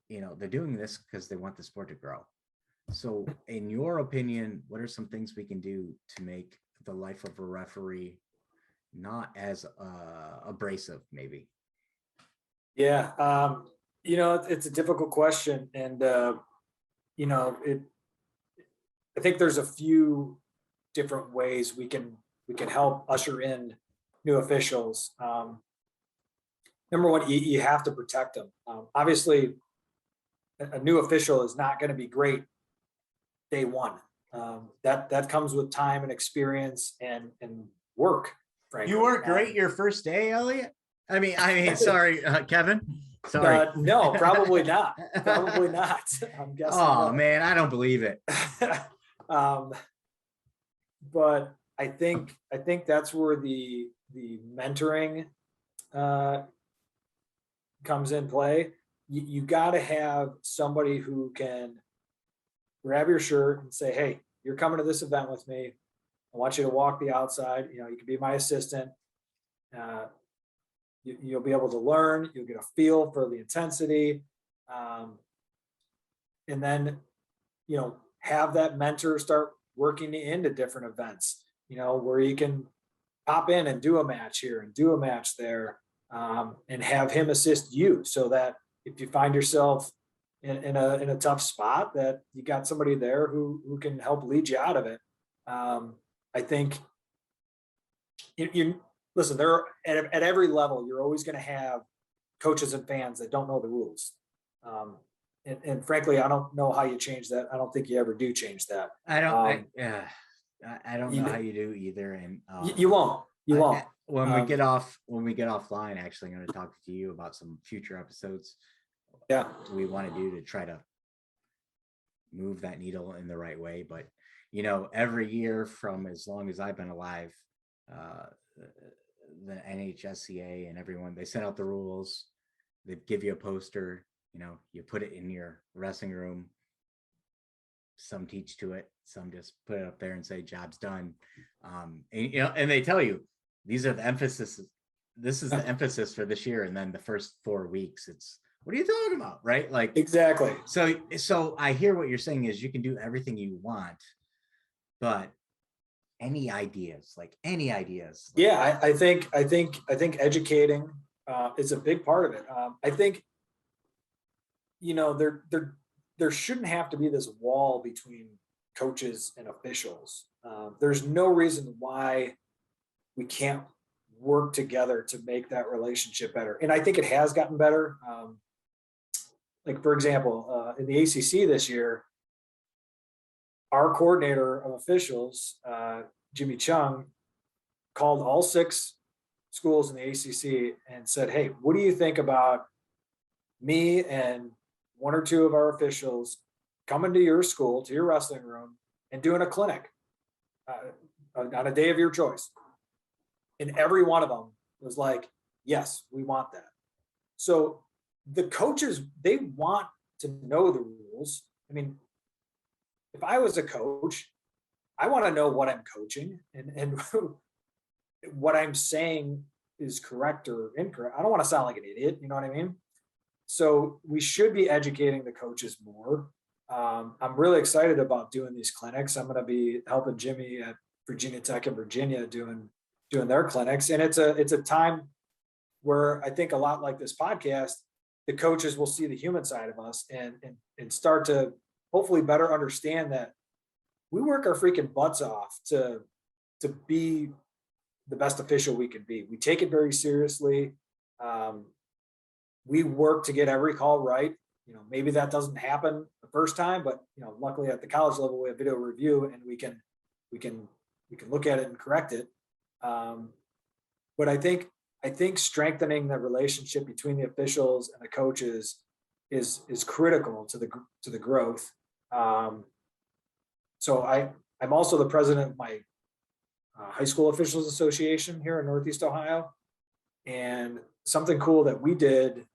they're doing this because they want the sport to grow. So in your opinion, what are some things we can do to make the life of a referee not as abrasive, maybe? Yeah. It's a difficult question. And, I think there's a few different ways we can help usher in new officials. Number one, you have to protect them. Obviously, a new official is not going to be great day one. That comes with time and experience and work. Frankly, You weren't great your first day, Elliot. I mean, sorry, Kevin. Sorry. No, probably not. Probably not. I'm guessing. Oh no. man, I don't believe it. But I think that's where the mentoring comes in play. You got to have somebody who can grab your shirt and say, "Hey, you're coming to this event with me. I want you to walk the outside. You can be my assistant. You'll be able to learn. You'll get a feel for the intensity, and then have that mentor start working into different events. Where you can pop in and do a match here and do a match there, and have him assist you, so that if you find yourself in a tough spot, that you got somebody there who can help lead you out of it. I think you listen, there are, at every level, you're always going to have coaches and fans that don't know the rules. And frankly, I don't know how you change that. I don't think you ever do change that. I don't, I don't know You, how you do either. And you won't. You won't. when we get offline, actually, I'm going to talk to you about some future episodes. Yeah. We want to do to try to move that needle in the right way. But every year from as long as I've been alive, the NHSCA and everyone, they send out the rules. They give you a poster. You put it in your wrestling room. Some teach to it, some just put it up there and say job's done. And they tell you these are the emphasis. This is the emphasis for this year. And then the first 4 weeks, it's, what are you talking about? Right? Like, exactly. So I hear what you're saying is you can do everything you want, but any ideas? Yeah, I think educating is a big part of it. I think, there shouldn't have to be this wall between coaches and officials. There's no reason why we can't work together to make that relationship better. And I think it has gotten better. Like, for example, in the ACC this year, our coordinator of officials, Jimmy Chung, called all 6 schools in the ACC and said, hey, what do you think about me and 1 or 2 of our officials coming to your school, to your wrestling room, and doing a clinic on a day of your choice? And every one of them was like, yes, we want that. So the coaches, they want to know the rules. I mean, if I was a coach, I want to know what I'm coaching and what I'm saying is correct or incorrect. I don't want to sound like an idiot. You know what I mean? So we should be educating the coaches more. I'm really excited about doing these clinics. I'm going to be helping Jimmy at Virginia Tech in Virginia doing their clinics. And it's a time where I think a lot like this podcast, the coaches will see the human side of us and start to hopefully better understand that we work our freaking butts off to be the best official we can be. We take it very seriously. We work to get every call right. Maybe that doesn't happen the first time, but luckily at the college level, we have video review and we can look at it and correct it. But I think strengthening the relationship between the officials and the coaches is critical to the growth. So I'm also the president of my high school officials association here in Northeast Ohio, and something cool that we did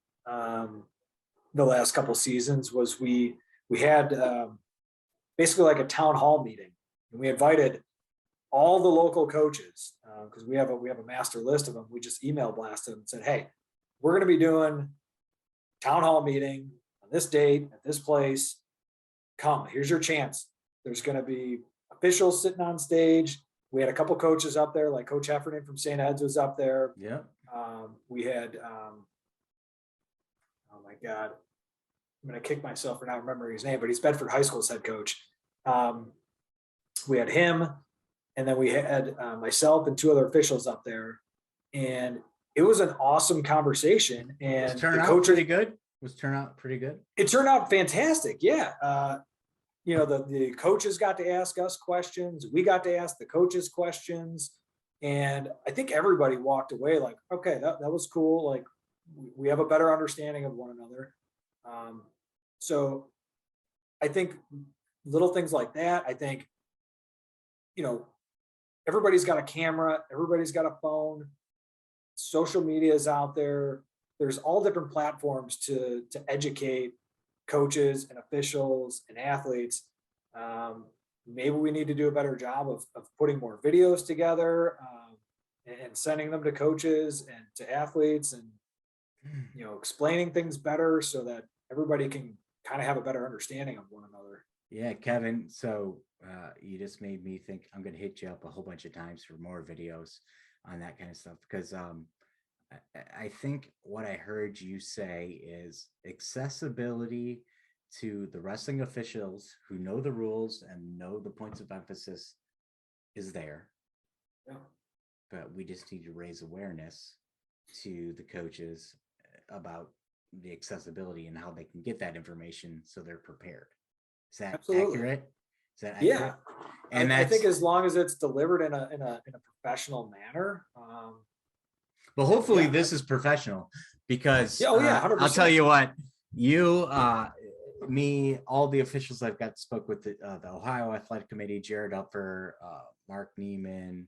the last couple seasons was we had basically like a town hall meeting, and we invited all the local coaches because we have a master list of them. We just email blasted them and said, hey, we're going to be doing town hall meeting on this date at this place. Come, here's your chance. There's going to be officials sitting on stage. We had a couple coaches up there, like Coach Heffernan from St. Ed's was up there. Yeah. We had, oh my God, I'm going to kick myself for not remembering his name, but he's Bedford High School's head coach. We had him, and then we had myself and 2 other officials up there, and it was an awesome conversation. And the coach pretty good. Was turnout pretty good? It turned out fantastic. Yeah. The coaches got to ask us questions. We got to ask the coaches questions. And I think everybody walked away like, okay, that was cool. Like, we have a better understanding of one another. So I think little things like that, I think, everybody's got a camera, everybody's got a phone, social media is out there. There's all different platforms to educate coaches and officials and athletes. Maybe we need to do a better job of putting more videos together and sending them to coaches and to athletes and, explaining things better so that everybody can kind of have a better understanding of one another. Yeah, Kevin. So you just made me think I'm going to hit you up a whole bunch of times for more videos on that kind of stuff, because I think what I heard you say is accessibility to the wrestling officials who know the rules and know the points of emphasis is there. Yeah. But we just need to raise awareness to the coaches about the accessibility and how they can get that information so they're prepared. Is that Absolutely. accurate? Is that Yeah. accurate? And I think that's, as long as it's delivered in a professional manner. but hopefully Yeah. this is professional, because Yeah. Oh yeah. I'll tell 100%. you what, you, me, all the officials I've got spoke with, the Ohio Athletic Committee, Jared Upper, Mark Neiman,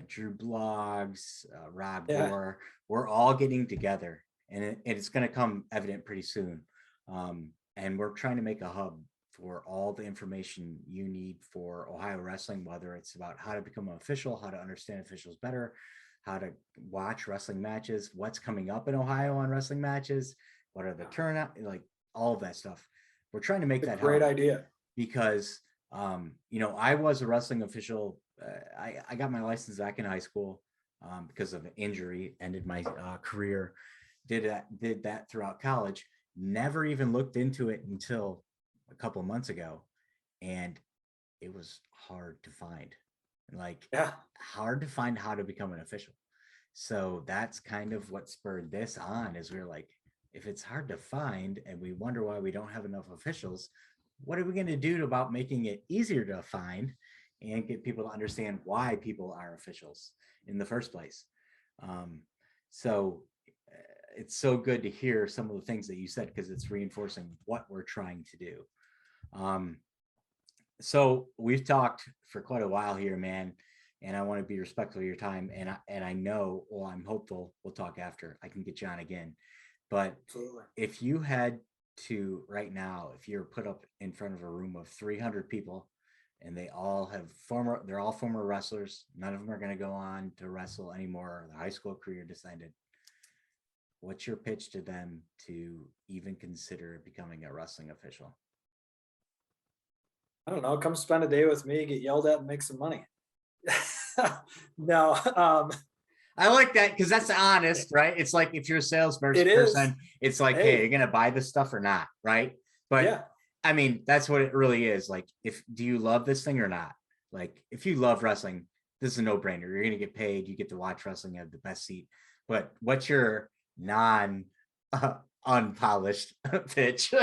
Drew Blogs, Rob Yeah. Gore, we're all getting together, and it's going to come evident pretty soon. And we're trying to make a hub for all the information you need for Ohio wrestling, whether it's about how to become an official, how to understand officials better, how to watch wrestling matches, what's coming up in Ohio on wrestling matches, what are the turnout, like all of that stuff. We're trying to make that Great hub, idea. because I was a wrestling official. I got my license back in high school, because of an injury, ended my career. Did that throughout college. Never even looked into it until a couple of months ago, and it was hard to find. Like, Yeah. hard to find how to become an official. So that's kind of what spurred this on. Is we're like, if it's hard to find and we wonder why we don't have enough officials, what are we going to do about making it easier to find and get people to understand why people are officials in the first place? So it's so good to hear some of the things that you said, because it's reinforcing what we're trying to do. So we've talked for quite a while here, man, and I want to be respectful of your time. And I know, well, I'm hopeful we'll talk after. I can get you on again. But Absolutely. if you had to right now, if you're put up in front of a room of 300 people, and they're all former wrestlers, none of them are going to go on to wrestle anymore, the high school career decided, what's your pitch to them to even consider becoming a wrestling official? I don't know. Come spend a day with me, get yelled at, and make some money. No. I like that, because that's honest, right? It's like, if you're a salesperson, It is. it's like, hey, you're gonna buy this stuff or not, right? But Yeah. I mean, that's what it really is. Like, do you love this thing or not? Like, if you love wrestling, this is a no-brainer. You're gonna get paid, you get to watch wrestling, have the best seat. But what's your non unpolished pitch?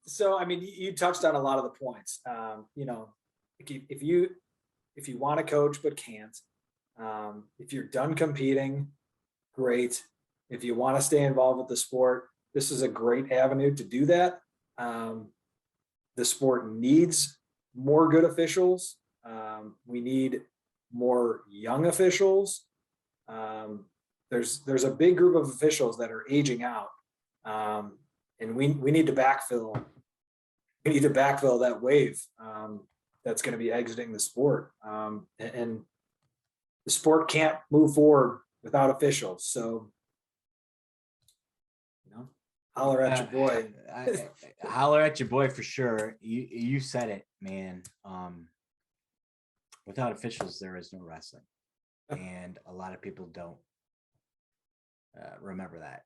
So I mean, you touched on a lot of the points. If you want to coach but can't, if you're done competing, great. If you want to stay involved with the sport, this is a great avenue to do that. The sport needs more good officials. We need more young officials. There's a big group of officials that are aging out, and we need to backfill. We need to backfill that wave that's going to be exiting the sport, and the sport can't move forward without officials. So, holler at your boy. Holler at your boy for sure. You said it, man. Without officials, there is no wrestling, and a lot of people don't remember that,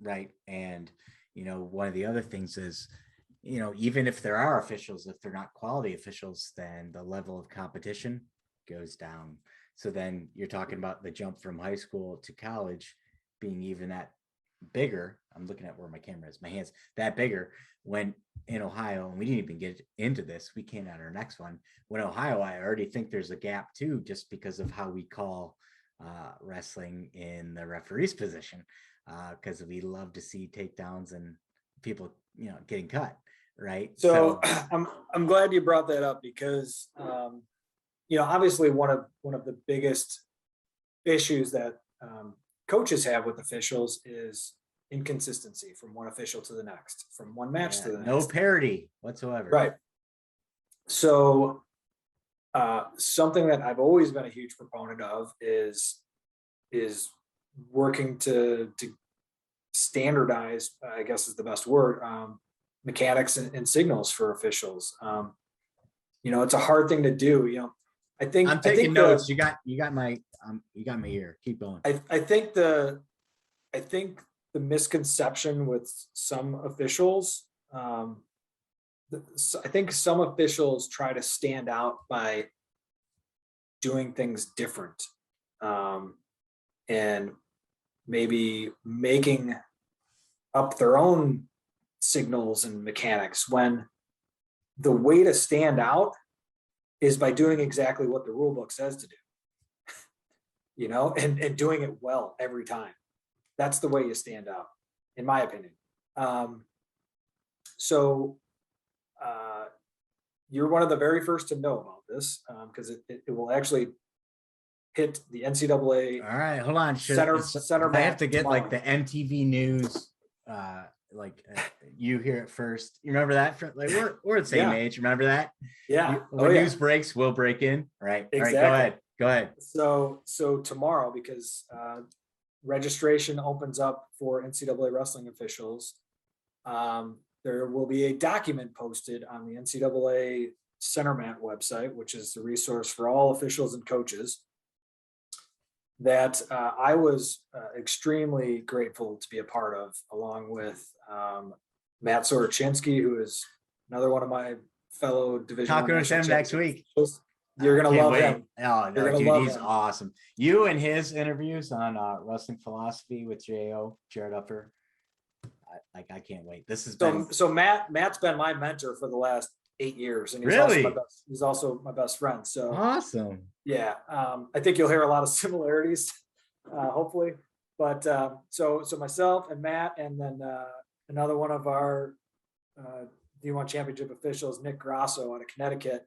right? And one of the other things is, even if there are officials, if they're not quality officials, then the level of competition goes down. So then you're talking about the jump from high school to college being even that bigger. I'm looking at where my camera is, my hands, that bigger. When in Ohio, and we didn't even get into this, we came at our next one. When Ohio, I already think there's a gap too, just because of how we call wrestling in the referee's position, because we love to see takedowns and people, getting cut, right? So I'm glad you brought that up, because obviously one of the biggest issues that coaches have with officials is inconsistency from one official to the next, from one match to the next. No parity whatsoever. Right. So something that I've always been a huge proponent of is working to standardize, I guess is the best word, mechanics and signals for officials. It's a hard thing to do. I think I'm taking notes. You got my ear. Keep going. I think the misconception with some officials, I think some officials try to stand out by doing things different. And maybe making up their own signals and mechanics, when the way to stand out is by doing exactly what the rule book says to do, and doing it well every time. That's the way you stand out, in my opinion. So you're one of the very first to know about this, because it will actually hit the NCAA. All right, hold on. Center I have to get tomorrow. like the MTV News, you hear it first. You remember that? Like we're the same age. Remember that? Yeah. When news breaks, we'll break in. All right. Exactly. All right. Go ahead. So tomorrow, because registration opens up for NCAA wrestling officials, there will be a document posted on the NCAA Center Mat website, which is the resource for all officials and coaches, that I was extremely grateful to be a part of, along with Matt Sorochinsky, who is another one of my fellow Division I Talking with him next week. You're going to love him. Oh, no, dude, he's awesome. You and his interviews on Wrestling Philosophy with Jared Upper. I can't wait. This has been... So Matt's been my mentor for the last 8 years, and he's also my best friend. So awesome. Yeah. I think you'll hear a lot of similarities, hopefully. But so myself and Matt, and then another one of our D1 championship officials, Nick Grasso out of Connecticut.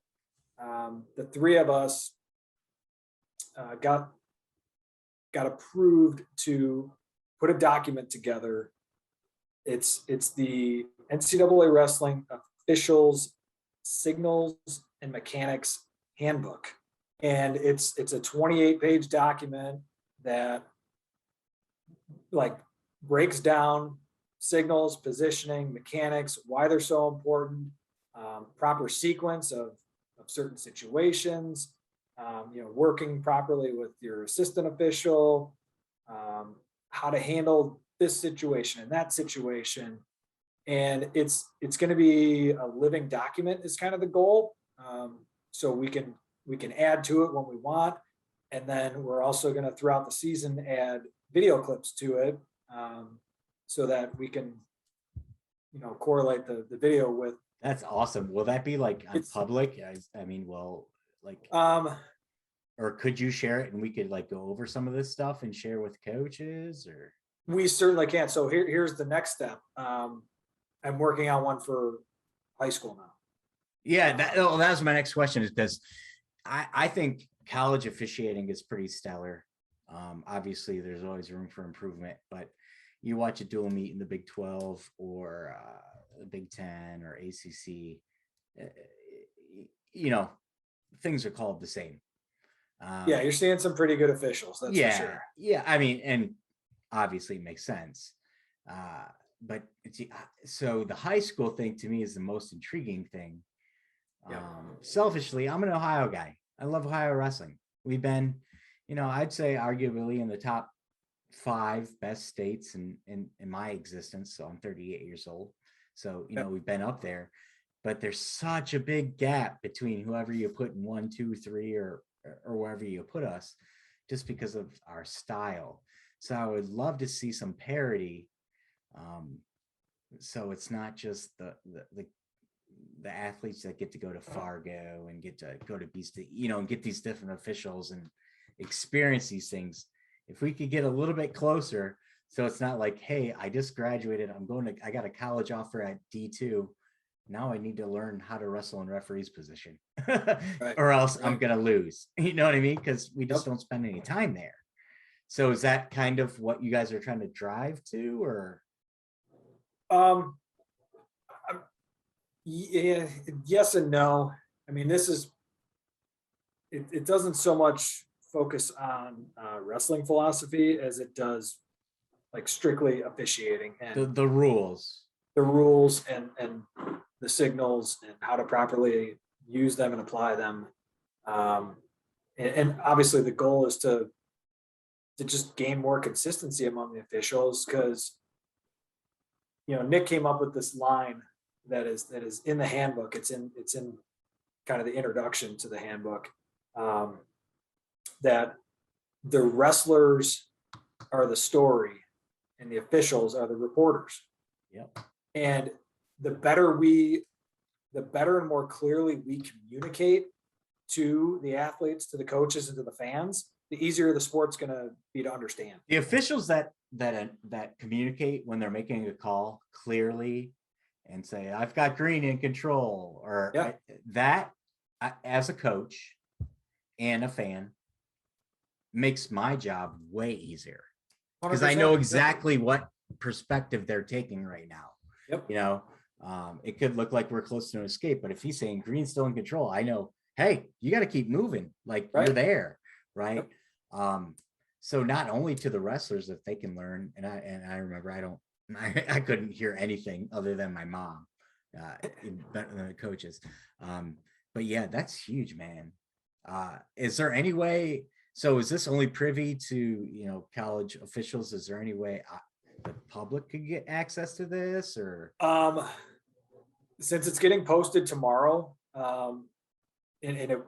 The three of us got approved to put a document together. It's the NCAA Wrestling Officials Signals and Mechanics Handbook. And it's a 28-page document that like breaks down signals, positioning, mechanics, why they're so important, proper sequence of certain situations, working properly with your assistant official, how to handle this situation and that situation. And it's going to be a living document is kind of the goal. So we can add to it when we want. And then we're also going to, throughout the season, add video clips to it, so that we can, correlate the video with. That's awesome. Will that be like on public? I mean, or could you share it and we could like go over some of this stuff and share with coaches? Or we certainly can. So here's the next step. I'm working on one for high school now. Yeah, that was my next question, is because I think college officiating is pretty stellar. Obviously, there's always room for improvement, but you watch a dual meet in the Big 12 or the Big 10 or ACC, things are called the same. Yeah, you're seeing some pretty good officials. That's for sure. Yeah, I mean, and obviously it makes sense. But so the high school thing to me is the most intriguing thing. Selfishly, I'm an Ohio guy. I love Ohio wrestling. We've been, I'd say arguably in the top 5 best states in my existence. So I'm 38 years old. So, we've been up there, but there's such a big gap between whoever you put in 1, 2, 3, or wherever you put us, just because of our style. So I would love to see some parity. So it's not just the athletes that get to go to Fargo and get to go to Beast, and get these different officials and experience these things. If we could get a little bit closer, so it's not like, hey, I just graduated, I got a college offer at D2. Now I need to learn how to wrestle in referee's position, right, or else I'm going to lose. You know what I mean? Because we just don't spend any time there. So is that kind of what you guys are trying to drive to, or? Yeah, yes and no. I mean, it doesn't so much focus on wrestling philosophy as it does like strictly officiating and the rules and the signals and how to properly use them and apply them. And obviously the goal is to just gain more consistency among the officials, because Nick came up with this line that is in the handbook. It's in kind of the introduction to the handbook, that the wrestlers are the story and the officials are the reporters. Yep. And the better and more clearly we communicate to the athletes, to the coaches, and to the fans, the easier the sport's going to be to understand. The officials that communicate when they're making a call clearly and say, I've got green in control, or as a coach and a fan, makes my job way easier, because I know exactly what perspective they're taking right now. Yep. You know, it could look like we're close to an escape, but if he's saying green's still in control, I know, hey, you got to keep moving, like you're there, right? Yep. So not only to the wrestlers, if they can learn, and I remember I couldn't hear anything other than my mom, the coaches. But yeah, that's huge, man. Is there any way? So is this only privy to, you know, college officials? Is there any way the public could get access to this, or? Since it's getting posted tomorrow, and it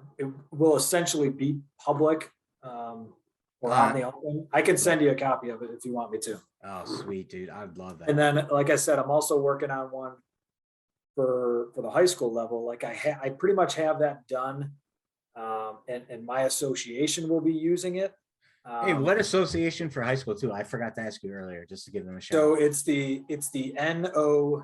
will essentially be public, or on the open. I can send you a copy of it if you want me to. Oh, sweet, dude. I'd love that. And then, like I said, I'm also working on one for the high school level. Like I pretty much have that done. And my association will be using it. Hey, what association for high school too? I forgot to ask you earlier, just to give them a shout. So it's the NOWOA,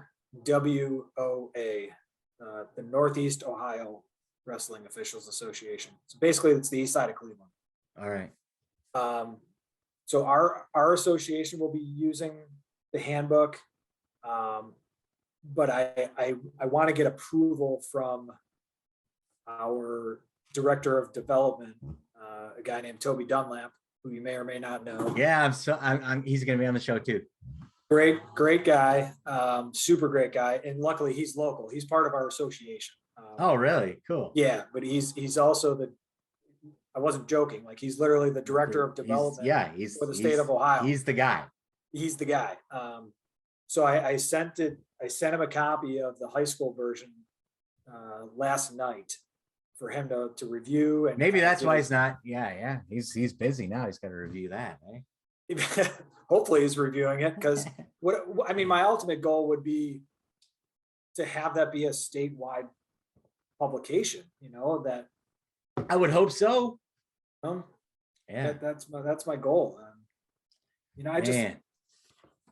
the Northeast Ohio Wrestling Officials Association. So basically, it's the east side of Cleveland. All right. So our association will be using the handbook, but I want to get approval from our director of development, a guy named Toby Dunlap, who you may or may not know. Yeah, he's going to be on the show too. Great guy, super great guy, and luckily he's local. He's part of our association. Oh, really? Cool. Yeah, but he's also I wasn't joking. Like, he's literally the director of development. He's for the state of Ohio. He's the guy. He's the guy. So I sent him a copy of the high school version last night for him to review. And maybe that's why he's not. Yeah. He's busy now. He's got to review that. Eh? Hopefully he's reviewing it, because my ultimate goal would be to have that be a statewide publication. You know, that I would hope so. Yeah, that's my goal. You know,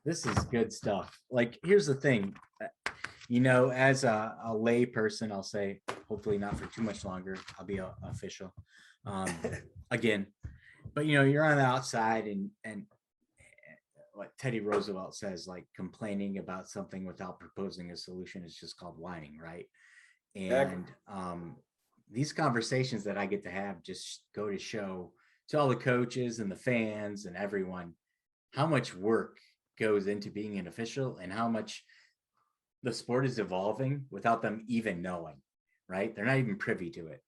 this is good stuff. Like, here's the thing, you know, as a lay person, I'll say, hopefully not for too much longer, I'll be official again, but you know, you're on the outside, and what Teddy Roosevelt says, like, complaining about something without proposing a solution is just called whining, right? And these conversations that I get to have just go to show to all the coaches and the fans and everyone how much work goes into being an official, and how much the sport is evolving without them even knowing, right? They're not even privy to it.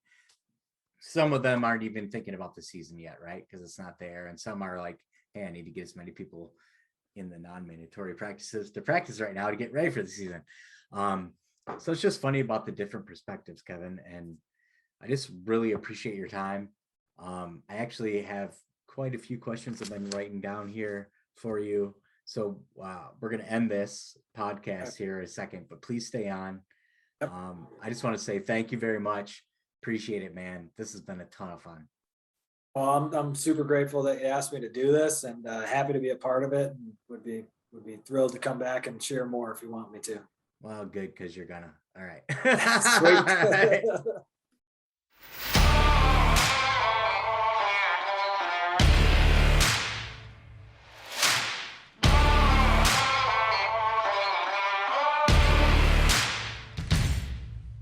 Some of them aren't even thinking about the season yet, right? Because it's not there. And some are like, hey, I need to get as many people in the non-mandatory practices to practice right now to get ready for the season. So it's just funny about the different perspectives, Kevin. And I just really appreciate your time. I actually have quite a few questions I've been writing down here for you. So we're going to end this podcast here in a second, but please stay on. I just want to say thank you very much. Appreciate it, man. This has been a ton of fun. Well, I'm super grateful that you asked me to do this, and happy to be a part of it, and would be thrilled to come back and share more if you want me to. Well, good, because you're gonna. All right. Sweet.